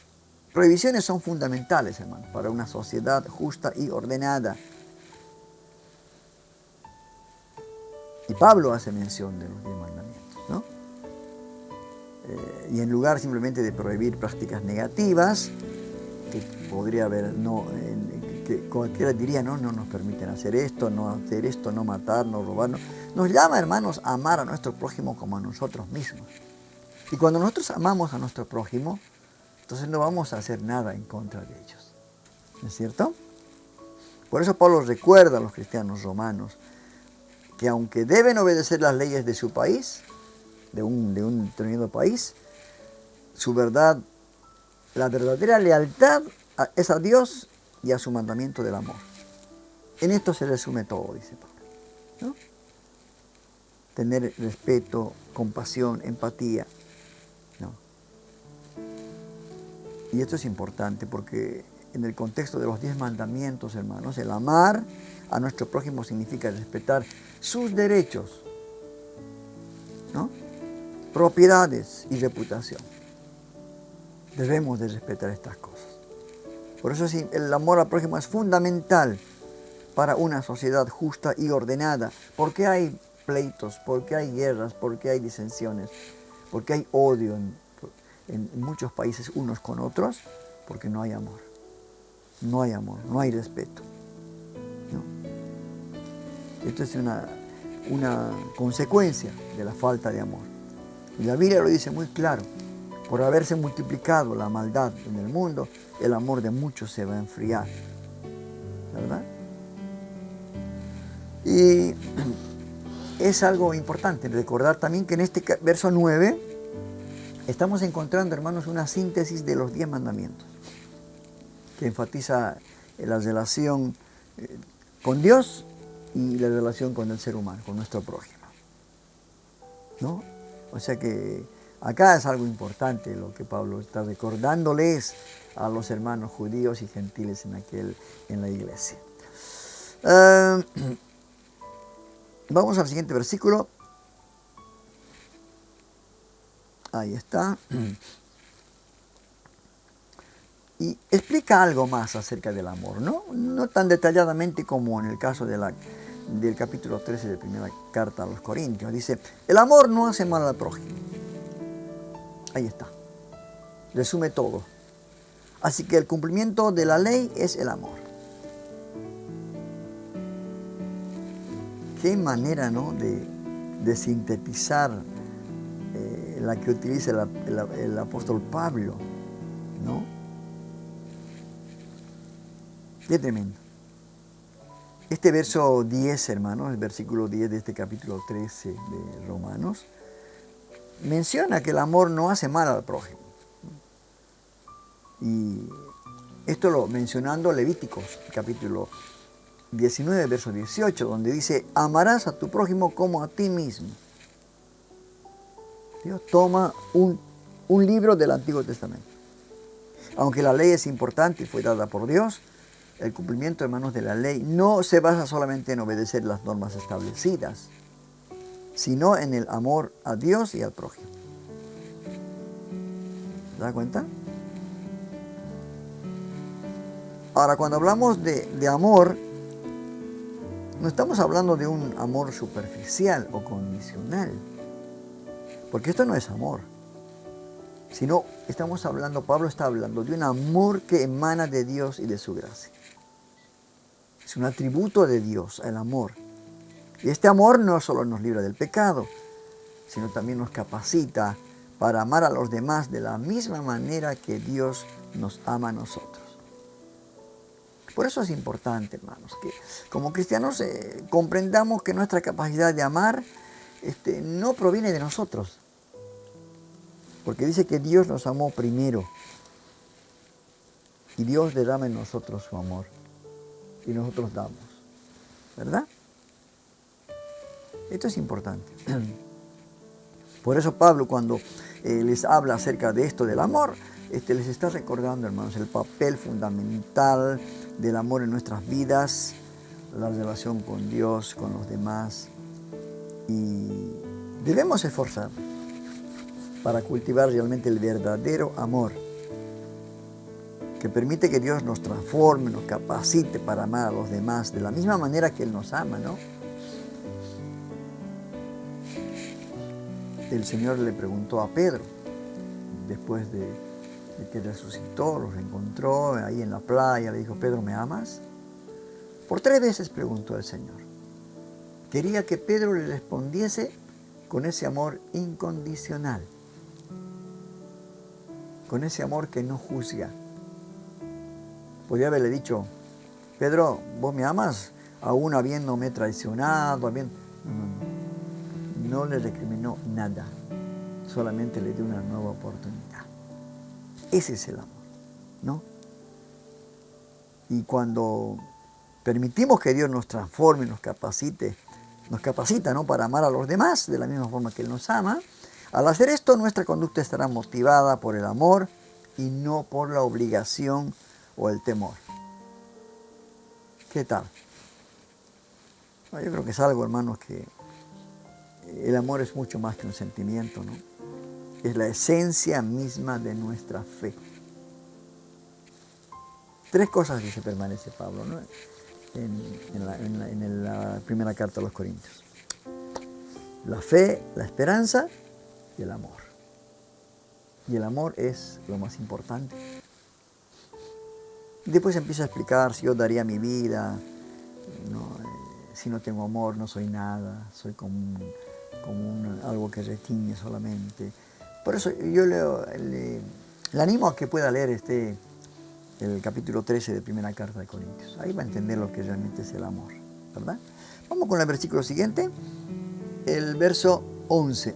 prohibiciones son fundamentales, hermano, para una sociedad justa y ordenada. Y Pablo hace mención de los 10 mandamientos, ¿no? Y en lugar simplemente de prohibir prácticas negativas, que podría haber, que cualquiera diría, no nos permiten hacer esto, no matar, no robar, no. Nos llama, hermanos, a amar a nuestro prójimo como a nosotros mismos. Y cuando nosotros amamos a nuestro prójimo, entonces no vamos a hacer nada en contra de ellos. ¿No es cierto? Por eso Pablo recuerda a los cristianos romanos que aunque deben obedecer las leyes de su país, de un determinado país, la verdadera lealtad es a Dios y a su mandamiento del amor. En esto se resume todo, dice Pablo, ¿no? Tener respeto, compasión, empatía, ¿no? Y esto es importante porque en el contexto de los 10 mandamientos, hermanos, el amar a nuestro prójimo significa respetar sus derechos, ¿no? Propiedades y reputación. Debemos de respetar estas cosas. Por eso el amor al prójimo es fundamental para una sociedad justa y ordenada. Porque hay pleitos, porque hay guerras, porque hay disensiones, porque hay odio en muchos países unos con otros. porque no hay amor. No hay amor, no hay respeto, ¿no? Esto es una consecuencia de la falta de amor. Y la Biblia lo dice muy claro. Por haberse multiplicado la maldad en el mundo, el amor de muchos se va a enfriar. ¿Verdad? Y es algo importante recordar también que en este verso 9 estamos encontrando, hermanos, una síntesis de los 10 mandamientos, que enfatiza la relación con Dios y la relación con el ser humano, con nuestro prójimo, ¿no? O sea que acá es algo importante lo que Pablo está recordándoles a los hermanos judíos y gentiles en la iglesia. Vamos al siguiente versículo. Ahí está. Y explica algo más acerca del amor, ¿no? No tan detalladamente como en el caso del capítulo 13 de primera carta a los Corintios. Dice, el amor no hace mal al prójimo. Ahí está. Resume todo. Así que el cumplimiento de la ley es el amor. Qué manera, ¿no?, de sintetizar la que utiliza el apóstol Pablo, ¿no? Qué tremendo. Este verso 10, hermanos, el versículo 10 de este capítulo 13 de Romanos, menciona que el amor no hace mal al prójimo. Y esto lo mencionando Levíticos, capítulo 19, verso 18, donde dice, amarás a tu prójimo como a ti mismo. Dios toma un libro del Antiguo Testamento. Aunque la ley es importante y fue dada por Dios, el cumplimiento, hermanos, de la ley no se basa solamente en obedecer las normas establecidas, sino en el amor a Dios y al prójimo. ¿Se da cuenta? Ahora, cuando hablamos de amor, no estamos hablando de un amor superficial o condicional, porque esto no es amor, sino Pablo está hablando de un amor que emana de Dios y de su gracia. Es un atributo de Dios, el amor. Y este amor no solo nos libra del pecado, sino también nos capacita para amar a los demás de la misma manera que Dios nos ama a nosotros. Por eso es importante, hermanos, que como cristianos comprendamos que nuestra capacidad de amar no proviene de nosotros. Porque dice que Dios nos amó primero. Y Dios derrama en nosotros su amor. Y nosotros damos. ¿Verdad? Esto es importante. Por eso Pablo, cuando les habla acerca de esto del amor, les está recordando, hermanos, el papel fundamental del amor en nuestras vidas, la relación con Dios, con los demás. Y debemos esforzarnos para cultivar realmente el verdadero amor que permite que Dios nos transforme, nos capacite para amar a los demás de la misma manera que Él nos ama, ¿no? El Señor le preguntó a Pedro, después de que resucitó, lo reencontró ahí en la playa, le dijo, Pedro, ¿me amas? Por 3 veces preguntó el Señor. Quería que Pedro le respondiese con ese amor incondicional, con ese amor que no juzga. Podría haberle dicho, Pedro, ¿vos me amas? Aún habiéndome traicionado, no le recriminó nada, solamente le dio una nueva oportunidad. Ese es el amor, ¿no? Y cuando permitimos que Dios nos transforme, nos capacita, ¿no?, para amar a los demás de la misma forma que Él nos ama, al hacer esto nuestra conducta estará motivada por el amor y no por la obligación o el temor. ¿Qué tal? Yo creo que es algo, hermanos, que el amor es mucho más que un sentimiento, ¿no? Es la esencia misma de nuestra fe. 3 cosas dice permanece Pablo, ¿no?, en la primera carta a los Corintios. La fe, la esperanza y el amor. Y el amor es lo más importante. Y después empieza a explicar si yo daría mi vida, ¿no? Si no tengo amor no soy nada, soy como algo que retiñe solamente. Por eso yo le animo a que pueda leer el capítulo 13 de Primera Carta de Corintios. Ahí va a entender lo que realmente es el amor, ¿verdad? Vamos con el versículo siguiente, el verso 11.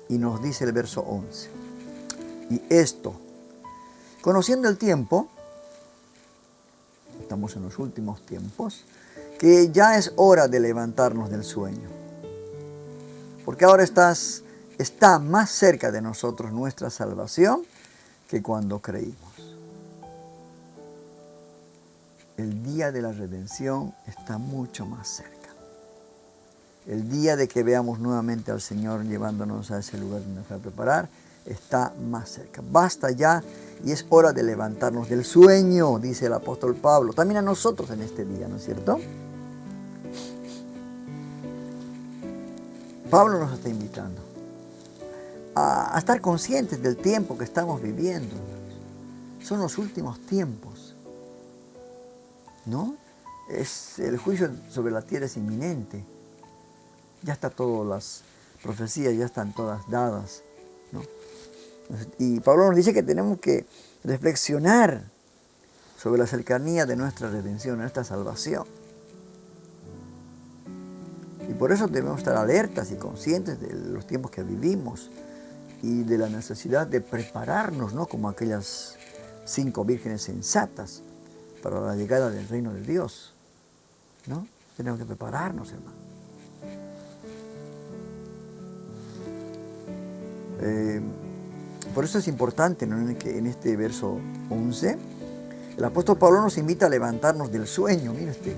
Y nos dice el verso 11. Y esto, conociendo el tiempo, estamos en los últimos tiempos, que ya es hora de levantarnos del sueño. Porque ahora está más cerca de nosotros nuestra salvación que cuando creímos. El día de la redención está mucho más cerca. El día de que veamos nuevamente al Señor llevándonos a ese lugar donde nos va a preparar, está más cerca. Basta ya y es hora de levantarnos del sueño, dice el apóstol Pablo. También a nosotros en este día, ¿no es cierto? Pablo nos está invitando a estar conscientes del tiempo que estamos viviendo. Son los últimos tiempos, ¿no? El juicio sobre la tierra es inminente. Ya está todas las profecías, ya están todas dadas, ¿no? Y Pablo nos dice que tenemos que reflexionar sobre la cercanía de nuestra redención, de nuestra salvación. Y por eso debemos estar alertas y conscientes de los tiempos que vivimos y de la necesidad de prepararnos, ¿no? Como aquellas 5 vírgenes sensatas para la llegada del reino de Dios, ¿no? Tenemos que prepararnos, hermano. Por eso es importante, ¿no? En este verso 11, el apóstol Pablo nos invita a levantarnos del sueño. Mire usted,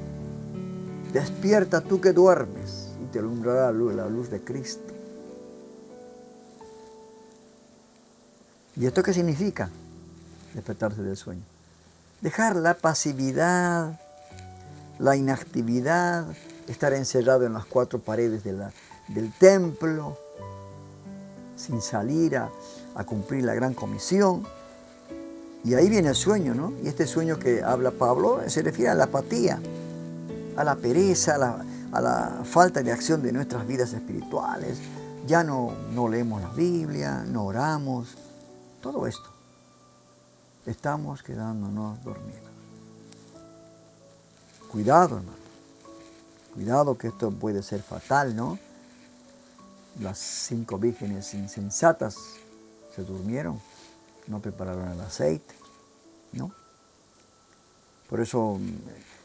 despierta tú que duermes y te alumbrará la luz de Cristo. ¿Y esto qué significa? Despertarse del sueño. Dejar la pasividad, la inactividad, estar encerrado en las 4 paredes del templo, sin salir a cumplir la gran comisión. Y ahí viene el sueño, ¿no? Y este sueño que habla Pablo se refiere a la apatía, a la pereza, a la falta de acción de nuestras vidas espirituales. Ya no leemos la Biblia, no oramos, todo esto. Estamos quedándonos dormidos. Cuidado, hermano. Cuidado que esto puede ser fatal, ¿no? Las 5 vírgenes insensatas se durmieron, no prepararon el aceite, ¿no? Por eso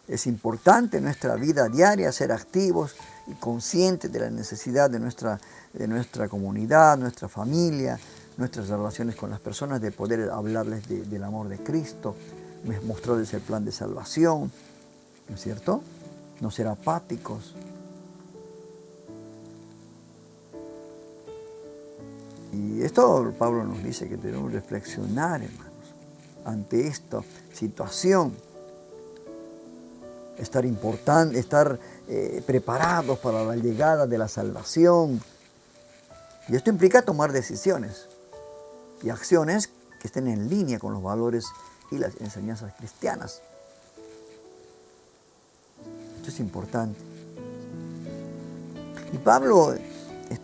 es importante en nuestra vida diaria ser activos y conscientes de la necesidad de nuestra comunidad, nuestra familia, nuestras relaciones con las personas, de poder hablarles del amor de Cristo, mostrarles el plan de salvación, ¿no es cierto? No ser apáticos. Y esto Pablo nos dice que debemos reflexionar, hermanos, ante esta situación. Estar preparados para la llegada de la salvación. Y esto implica tomar decisiones y acciones que estén en línea con los valores y las enseñanzas cristianas. Esto es importante. Y Pablo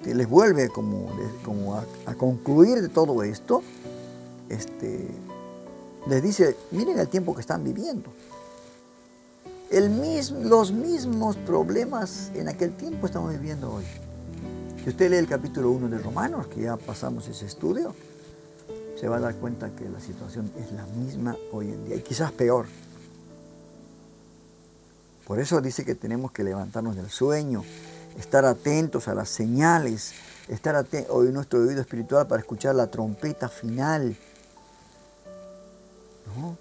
les vuelve como a concluir de todo esto. Les dice, miren el tiempo que están viviendo. Los mismos problemas en aquel tiempo estamos viviendo hoy. Si usted lee el capítulo 1 de Romanos, que ya pasamos ese estudio, se va a dar cuenta que la situación es la misma hoy en día y quizás peor. Por eso dice que tenemos que levantarnos del sueño, estar atentos a las señales, oír nuestro oído espiritual para escuchar la trompeta final, ¿no?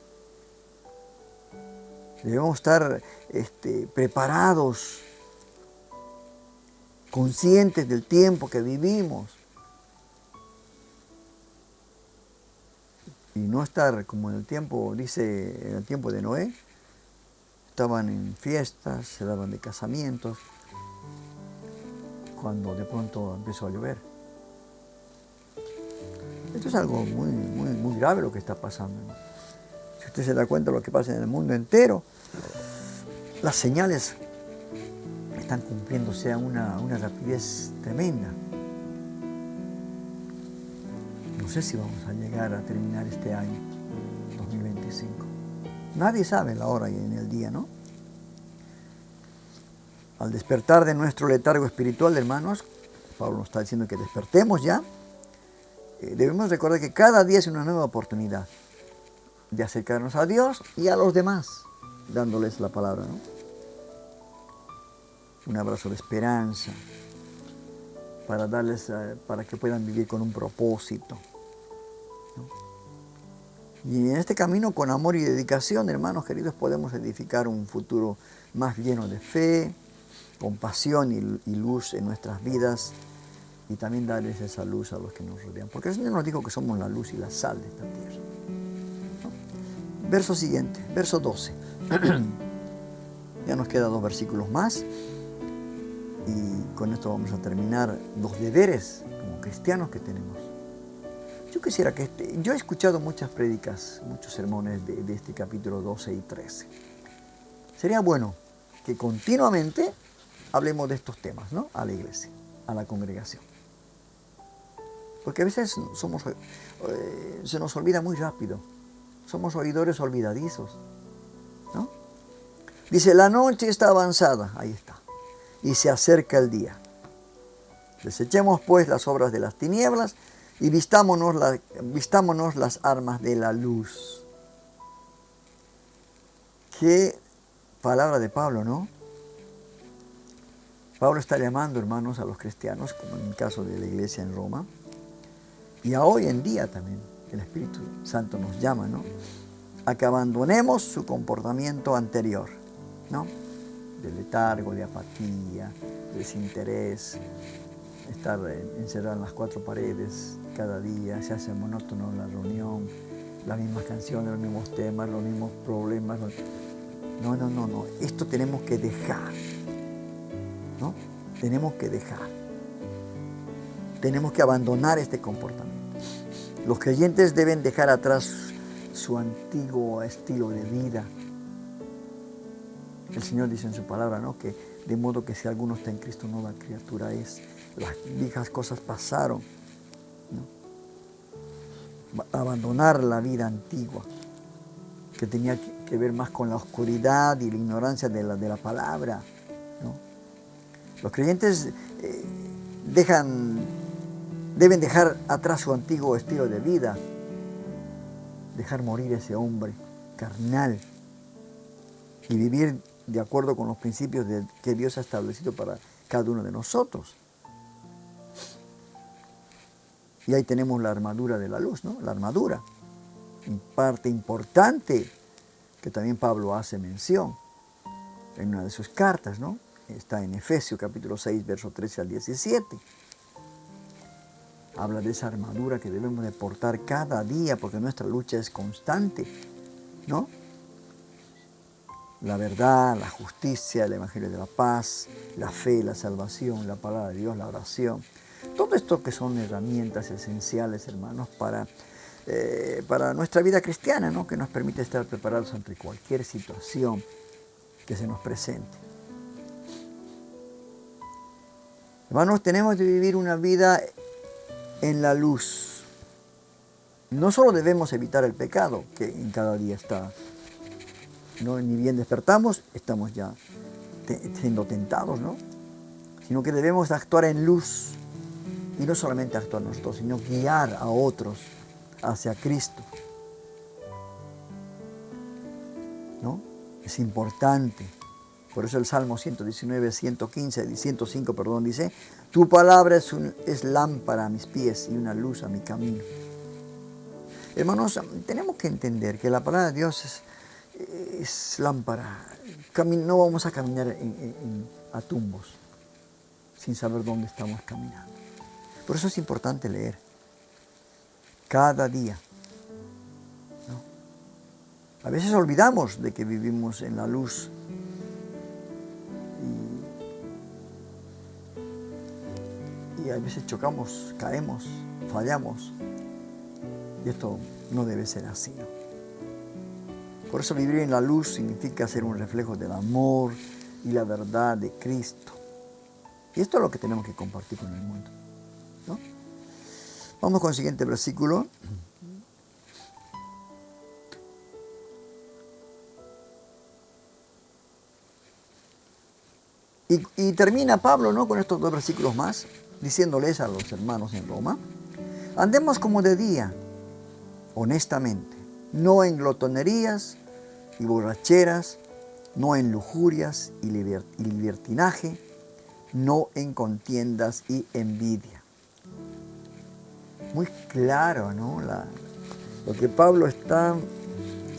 Debemos estar preparados, conscientes del tiempo que vivimos. Y no estar como en el tiempo de Noé. Estaban en fiestas, se daban de casamientos, cuando de pronto empezó a llover. Esto es algo muy grave lo que está pasando, ¿no? Si usted se da cuenta de lo que pasa en el mundo entero, las señales están cumpliéndose a una rapidez tremenda. No sé si vamos a llegar a terminar este año, 2025. Nadie sabe la hora y en el día, ¿no? Al despertar de nuestro letargo espiritual, hermanos, Pablo nos está diciendo que despertemos ya. Debemos recordar que cada día es una nueva oportunidad de acercarnos a Dios y a los demás, dándoles la palabra, ¿no? Un abrazo de esperanza para darles, para que puedan vivir con un propósito, ¿no? Y en este camino, con amor y dedicación, hermanos queridos, podemos edificar un futuro más lleno de fe, compasión y luz en nuestras vidas, y también darles esa luz a los que nos rodean, porque el Señor nos dijo que somos la luz y la sal de esta tierra, ¿no? Verso siguiente, verso 12. Ya nos quedan 2 versículos más y con esto vamos a terminar los deberes como cristianos que tenemos. Yo quisiera que yo he escuchado muchas prédicas, muchos sermones de este capítulo 12 y 13. Sería bueno que continuamente hablemos de estos temas, ¿no? A la iglesia, a la congregación. Porque a veces se nos olvida muy rápido. Somos oidores olvidadizos, ¿no? Dice, la noche está avanzada, ahí está, y se acerca el día. Desechemos pues las obras de las tinieblas y vistámonos las armas de la luz. Qué palabra de Pablo, ¿no? Pablo está llamando, hermanos, a los cristianos, como en el caso de la iglesia en Roma, y a hoy en día también el Espíritu Santo nos llama, ¿no? A que abandonemos su comportamiento anterior, ¿no? De letargo, de apatía, de desinterés, estar encerrado en las 4 paredes cada día, se hace monótono la reunión, las mismas canciones, los mismos temas, los mismos problemas. No. Esto tenemos que dejar, ¿no? Tenemos que dejar. Tenemos que abandonar este comportamiento. Los creyentes deben dejar atrás su antiguo estilo de vida. El Señor dice en su palabra, ¿no? Que de modo que si alguno está en Cristo, nueva criatura es. Las viejas cosas pasaron, ¿no? Abandonar la vida antigua, que tenía que ver más con la oscuridad y la ignorancia de la palabra, ¿no? Los creyentes deben dejar atrás su antiguo estilo de vida, dejar morir ese hombre carnal y vivir de acuerdo con los principios que Dios ha establecido para cada uno de nosotros. Y ahí tenemos la armadura de la luz, ¿no? La armadura, en parte importante, que también Pablo hace mención en una de sus cartas, ¿no? Está en Efesios capítulo 6, versos 13 al 17. Habla de esa armadura que debemos de portar cada día, porque nuestra lucha es constante, ¿no? La verdad, la justicia, el evangelio de la paz, la fe, la salvación, la palabra de Dios, la oración. Todo esto que son herramientas esenciales, hermanos, para nuestra vida cristiana, ¿no? Que nos permite estar preparados ante cualquier situación que se nos presente. Hermanos, tenemos de vivir una vida en la luz. No solo debemos evitar el pecado, que en cada día está, ¿no? Ni bien despertamos, estamos ya siendo tentados, ¿no? Sino que debemos actuar en luz. Y no solamente actuar nosotros, sino guiar a otros hacia Cristo, ¿no? Es importante. Por eso el Salmo 119, 115 105, dice, tu palabra es lámpara a mis pies y una luz a mi camino. Hermanos, tenemos que entender que la palabra de Dios es lámpara. No vamos a caminar a tumbos sin saber dónde estamos caminando. Por eso es importante leer cada día, ¿no? A veces olvidamos de que vivimos en la luz y a veces chocamos, caemos, fallamos. Y esto no debe ser así, ¿no? Por eso vivir en la luz significa ser un reflejo del amor y la verdad de Cristo. Y esto es lo que tenemos que compartir con el mundo, ¿no? Vamos con el siguiente versículo. Y termina Pablo, ¿no?, con estos 2 versículos más, diciéndoles a los hermanos en Roma: andemos como de día, honestamente, no en glotonerías y borracheras, no en lujurias y libertinaje, no en contiendas y envidia. Muy claro, ¿no? Lo que Pablo está,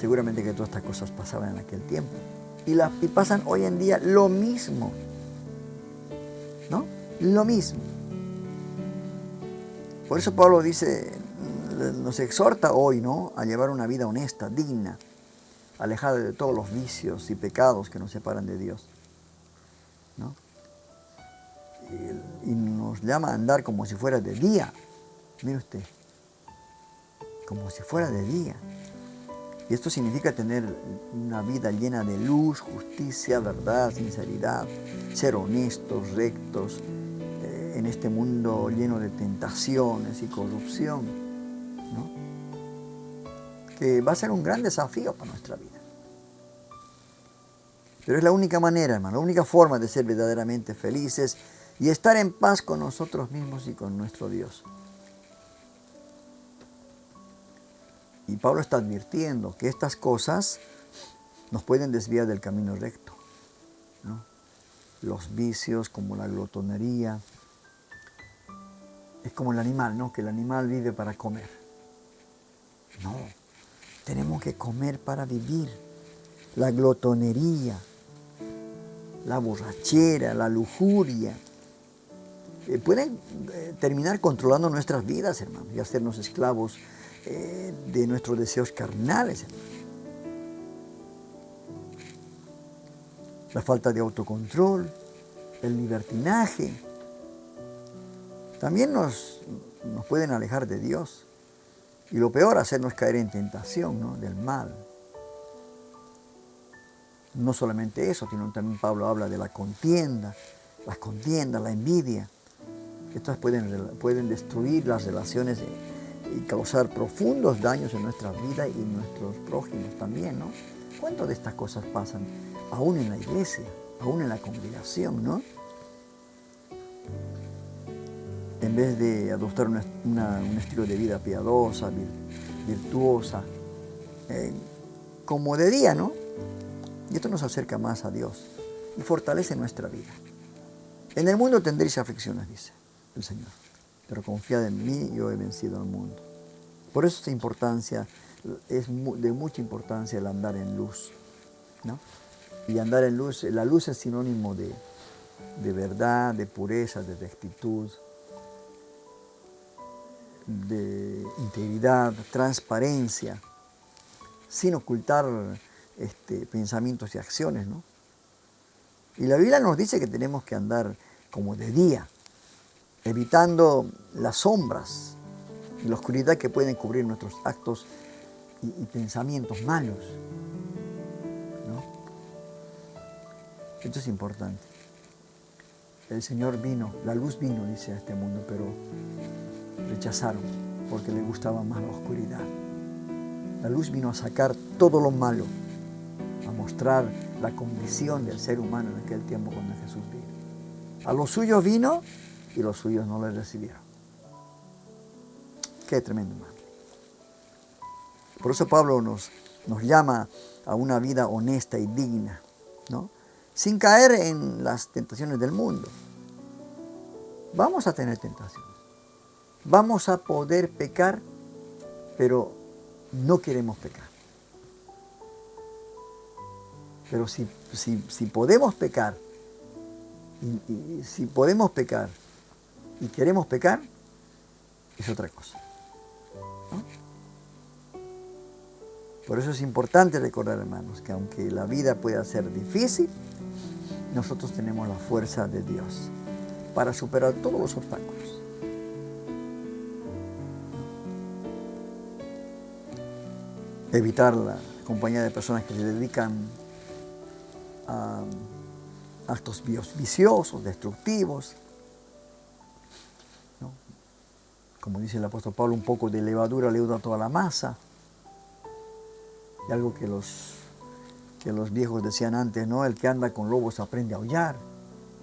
seguramente que todas estas cosas pasaban en aquel tiempo, y pasan hoy en día lo mismo, ¿no? Lo mismo. Por eso Pablo dice, nos exhorta hoy, ¿no?, a llevar una vida honesta, digna, alejada de todos los vicios y pecados que nos separan de Dios, ¿no? Y nos llama a andar como si fuera de día. Mire usted, como si fuera de día. Y esto significa tener una vida llena de luz, justicia, verdad, sinceridad, ser honestos, rectos, en este mundo lleno de tentaciones y corrupción, ¿no?, que va a ser un gran desafío para nuestra vida. Pero es la única manera, hermano, la única forma de ser verdaderamente felices y estar en paz con nosotros mismos y con nuestro Dios. Y Pablo está advirtiendo que estas cosas nos pueden desviar del camino recto, ¿no? Los vicios como la glotonería, es como el animal, ¿no?, que el animal vive para comer. No, tenemos que comer para vivir. La glotonería, la borrachera, la lujuria, pueden terminar controlando nuestras vidas, hermanos, y hacernos esclavos de nuestros deseos carnales, hermanos. La falta de autocontrol, el libertinaje, también nos pueden alejar de Dios. Y lo peor, hacernos caer en tentación, ¿no?, del mal. No solamente eso, sino también Pablo habla de la contienda, la envidia. Estas pueden destruir las relaciones y causar profundos daños en nuestra vida y en nuestros prójimos también, ¿no? ¿Cuántas de estas cosas pasan aún en la iglesia, aún en la congregación, ¿no? En vez de adoptar un estilo de vida piadosa, virtuosa, como de día, ¿no? Y esto nos acerca más a Dios y fortalece nuestra vida. En el mundo tendréis aflicciones, dice el Señor, pero confiad en mí, yo he vencido al mundo. Por eso es de mucha importancia el andar en luz, ¿no? Y andar en luz, la luz es sinónimo de verdad, de pureza, de rectitud, de integridad, transparencia, sin ocultar pensamientos y acciones, ¿no? Y la Biblia nos dice que tenemos que andar como de día, evitando las sombras y la oscuridad que pueden cubrir nuestros actos y pensamientos malos, ¿no? Esto es importante. El Señor vino, la luz vino, dice, a este mundo, pero rechazaron porque les gustaba más la oscuridad. La luz vino a sacar todo lo malo, a mostrar la condición del ser humano en aquel tiempo cuando Jesús vino. A los suyos vino y los suyos no le recibieron. Qué tremendo, hermano. Por eso Pablo nos llama a una vida honesta y digna, ¿no?, sin caer en las tentaciones del mundo. Vamos a tener tentaciones. Vamos a poder pecar, pero no queremos pecar. Pero si podemos pecar, y si podemos pecar y queremos pecar, es otra cosa, ¿no? Por eso es importante recordar, hermanos, que aunque la vida pueda ser difícil, nosotros tenemos la fuerza de Dios para superar todos los obstáculos. evitar la compañía de personas que se dedican a actos viciosos, destructivos, ¿no? Como dice el apóstol Pablo, un poco de levadura leuda toda la masa. Y algo que los viejos decían antes, ¿no? El que anda con lobos aprende a aullar.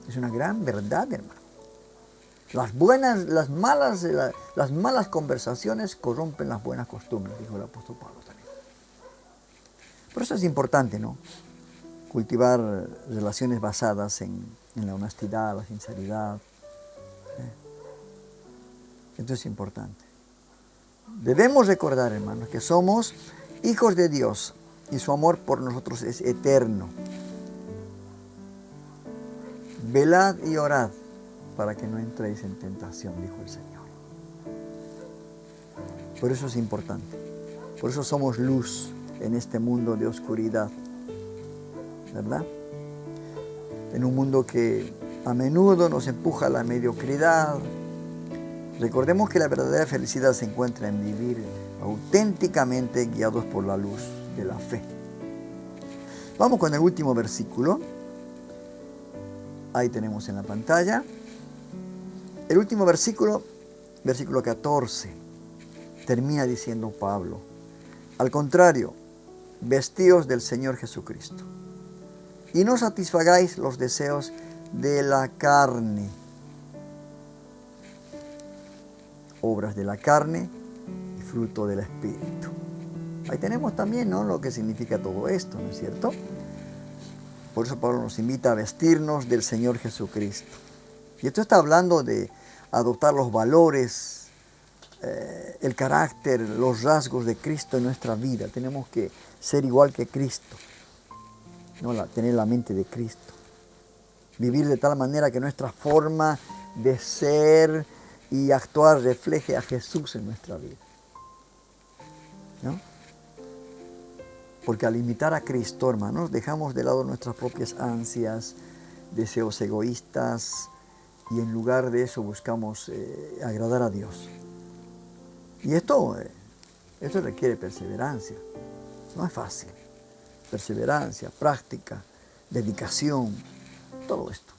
Es una gran verdad, hermano. Las malas conversaciones corrompen las buenas costumbres, dijo el apóstol Pablo también. Por eso es importante, ¿no? Cultivar relaciones basadas en la honestidad, la sinceridad. Esto es importante. Debemos recordar, hermanos, que somos hijos de Dios y su amor por nosotros es eterno. Velad y orad para que no entréis en tentación, dijo el Señor. Por eso es importante. Por eso somos luz en este mundo de oscuridad, ¿verdad? En un mundo que a menudo nos empuja a la mediocridad. Recordemos que la verdadera felicidad se encuentra en vivir auténticamente guiados por la luz de la fe. Vamos con el último versículo. Ahí tenemos en la pantalla. El último versículo, versículo 14, termina diciendo Pablo: al contrario, vestíos del Señor Jesucristo y no satisfagáis los deseos de la carne. Obras de la carne y fruto del Espíritu. Ahí tenemos también, ¿no?, lo que significa todo esto, ¿no es cierto? Por eso Pablo nos invita a vestirnos del Señor Jesucristo. Y esto está hablando de adoptar los valores, el carácter, los rasgos de Cristo en nuestra vida. Tenemos que ser igual que Cristo, ¿no? Tener la mente de Cristo. Vivir de tal manera que nuestra forma de ser y actuar refleje a Jesús en nuestra vida, ¿no? Porque al imitar a Cristo, hermanos, dejamos de lado nuestras propias ansias, deseos egoístas, y en lugar de eso buscamos agradar a Dios. Y esto requiere perseverancia. No es fácil. Perseverancia, práctica, dedicación, todo esto.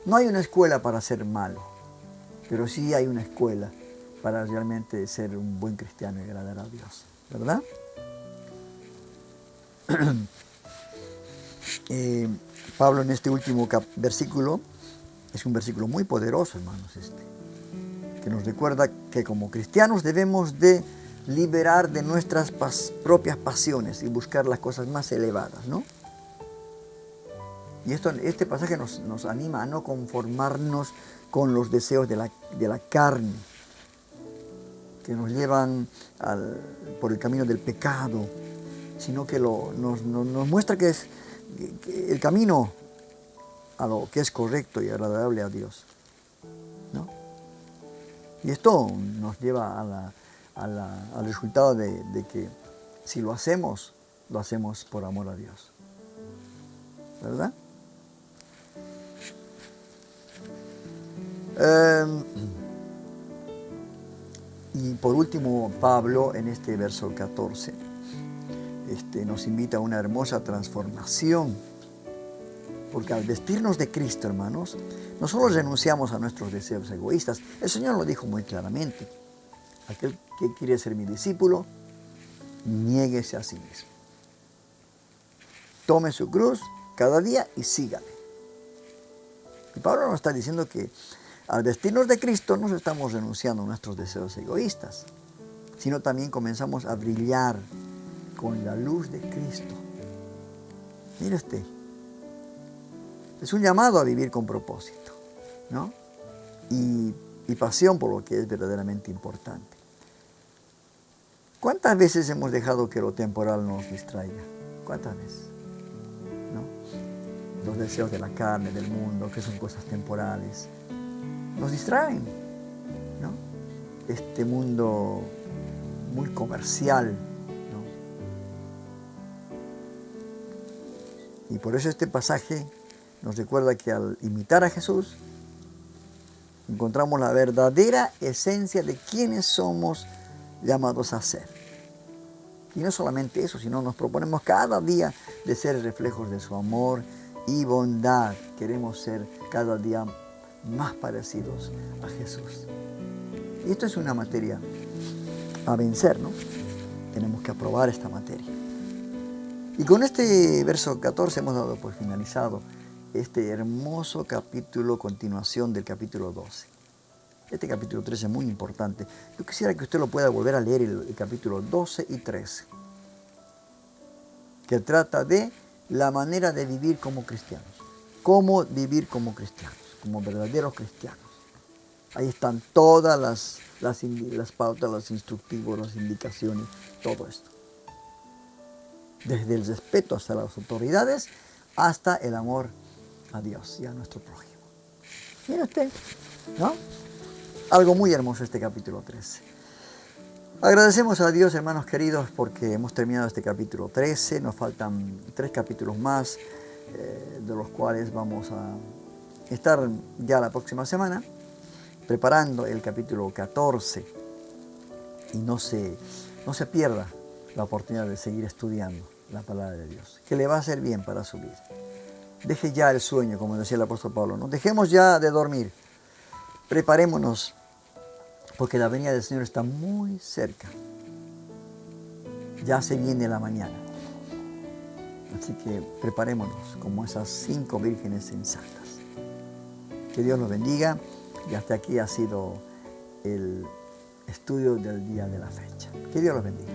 No hay una escuela para ser malo, pero sí hay una escuela para realmente ser un buen cristiano y agradar a Dios, ¿verdad? Pablo en este último versículo, es un versículo muy poderoso, hermanos, que nos recuerda que como cristianos debemos de liberar de nuestras propias pasiones y buscar las cosas más elevadas, ¿no? Y este pasaje nos anima a no conformarnos con los deseos de la carne, que nos llevan por el camino del pecado, sino que nos muestra que es el camino a lo que es correcto y agradable a Dios, ¿no? Y esto nos lleva al resultado de que si lo hacemos por amor a Dios, ¿verdad? Y por último, Pablo en este verso 14 nos invita a una hermosa transformación, porque al vestirnos de Cristo, hermanos, no solo renunciamos a nuestros deseos egoístas. El Señor lo dijo muy claramente: aquel que quiere ser mi discípulo, niéguese a sí mismo, tome su cruz cada día y sígame. Y Pablo nos está diciendo que al vestirnos de Cristo no estamos renunciando a nuestros deseos egoístas, sino también comenzamos a brillar con la luz de Cristo. Mire usted, es un llamado a vivir con propósito, ¿no? Y pasión por lo que es verdaderamente importante. ¿Cuántas veces hemos dejado que lo temporal nos distraiga? ¿Cuántas veces? ¿No? Los deseos de la carne, del mundo, que son cosas temporales, nos distraen, ¿no? Este mundo muy comercial, ¿no? Y por eso este pasaje nos recuerda que al imitar a Jesús encontramos la verdadera esencia de quienes somos llamados a ser. Y no solamente eso, sino nos proponemos cada día de ser reflejos de su amor y bondad. Queremos ser cada día más parecidos a Jesús. Y esto es una materia a vencer, ¿no? Tenemos que aprobar esta materia. Y con este verso 14 hemos dado por finalizado este hermoso capítulo, continuación del capítulo 12. Este capítulo 13 es muy importante. Yo quisiera que usted lo pueda volver a leer, el capítulo 12 y 13, que trata de la manera de vivir como cristianos. Cómo vivir como cristianos, como verdaderos cristianos. Ahí están todas las pautas, los instructivos, las indicaciones, todo esto. Desde el respeto hacia las autoridades hasta el amor a Dios y a nuestro prójimo. Mire usted, ¿no? Algo muy hermoso este capítulo 13. Agradecemos a Dios, hermanos queridos, porque hemos terminado este capítulo 13. Nos faltan 3 capítulos más, de los cuales vamos a estar ya la próxima semana preparando el capítulo 14. Y no se pierda la oportunidad de seguir estudiando la palabra de Dios, que le va a hacer bien para su vida. Deje ya el sueño, como decía el apóstol Pablo, ¿no? Dejemos ya de dormir. Preparémonos, porque la venida del Señor está muy cerca. Ya se viene la mañana. Así que preparémonos como esas 5 vírgenes sensatas. Que Dios los bendiga. Y hasta aquí ha sido el estudio del día de la fecha. Que Dios los bendiga.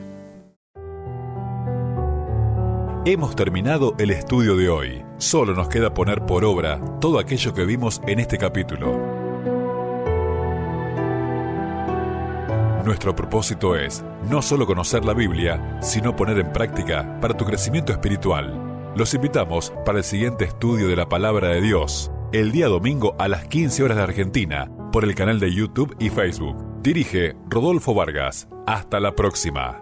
Hemos terminado el estudio de hoy. Solo nos queda poner por obra todo aquello que vimos en este capítulo. Nuestro propósito es no solo conocer la Biblia, sino poner en práctica para tu crecimiento espiritual. Los invitamos para el siguiente estudio de la Palabra de Dios, el día domingo a las 15 horas de Argentina, por el canal de YouTube y Facebook. Dirige Rodolfo Vargas. Hasta la próxima.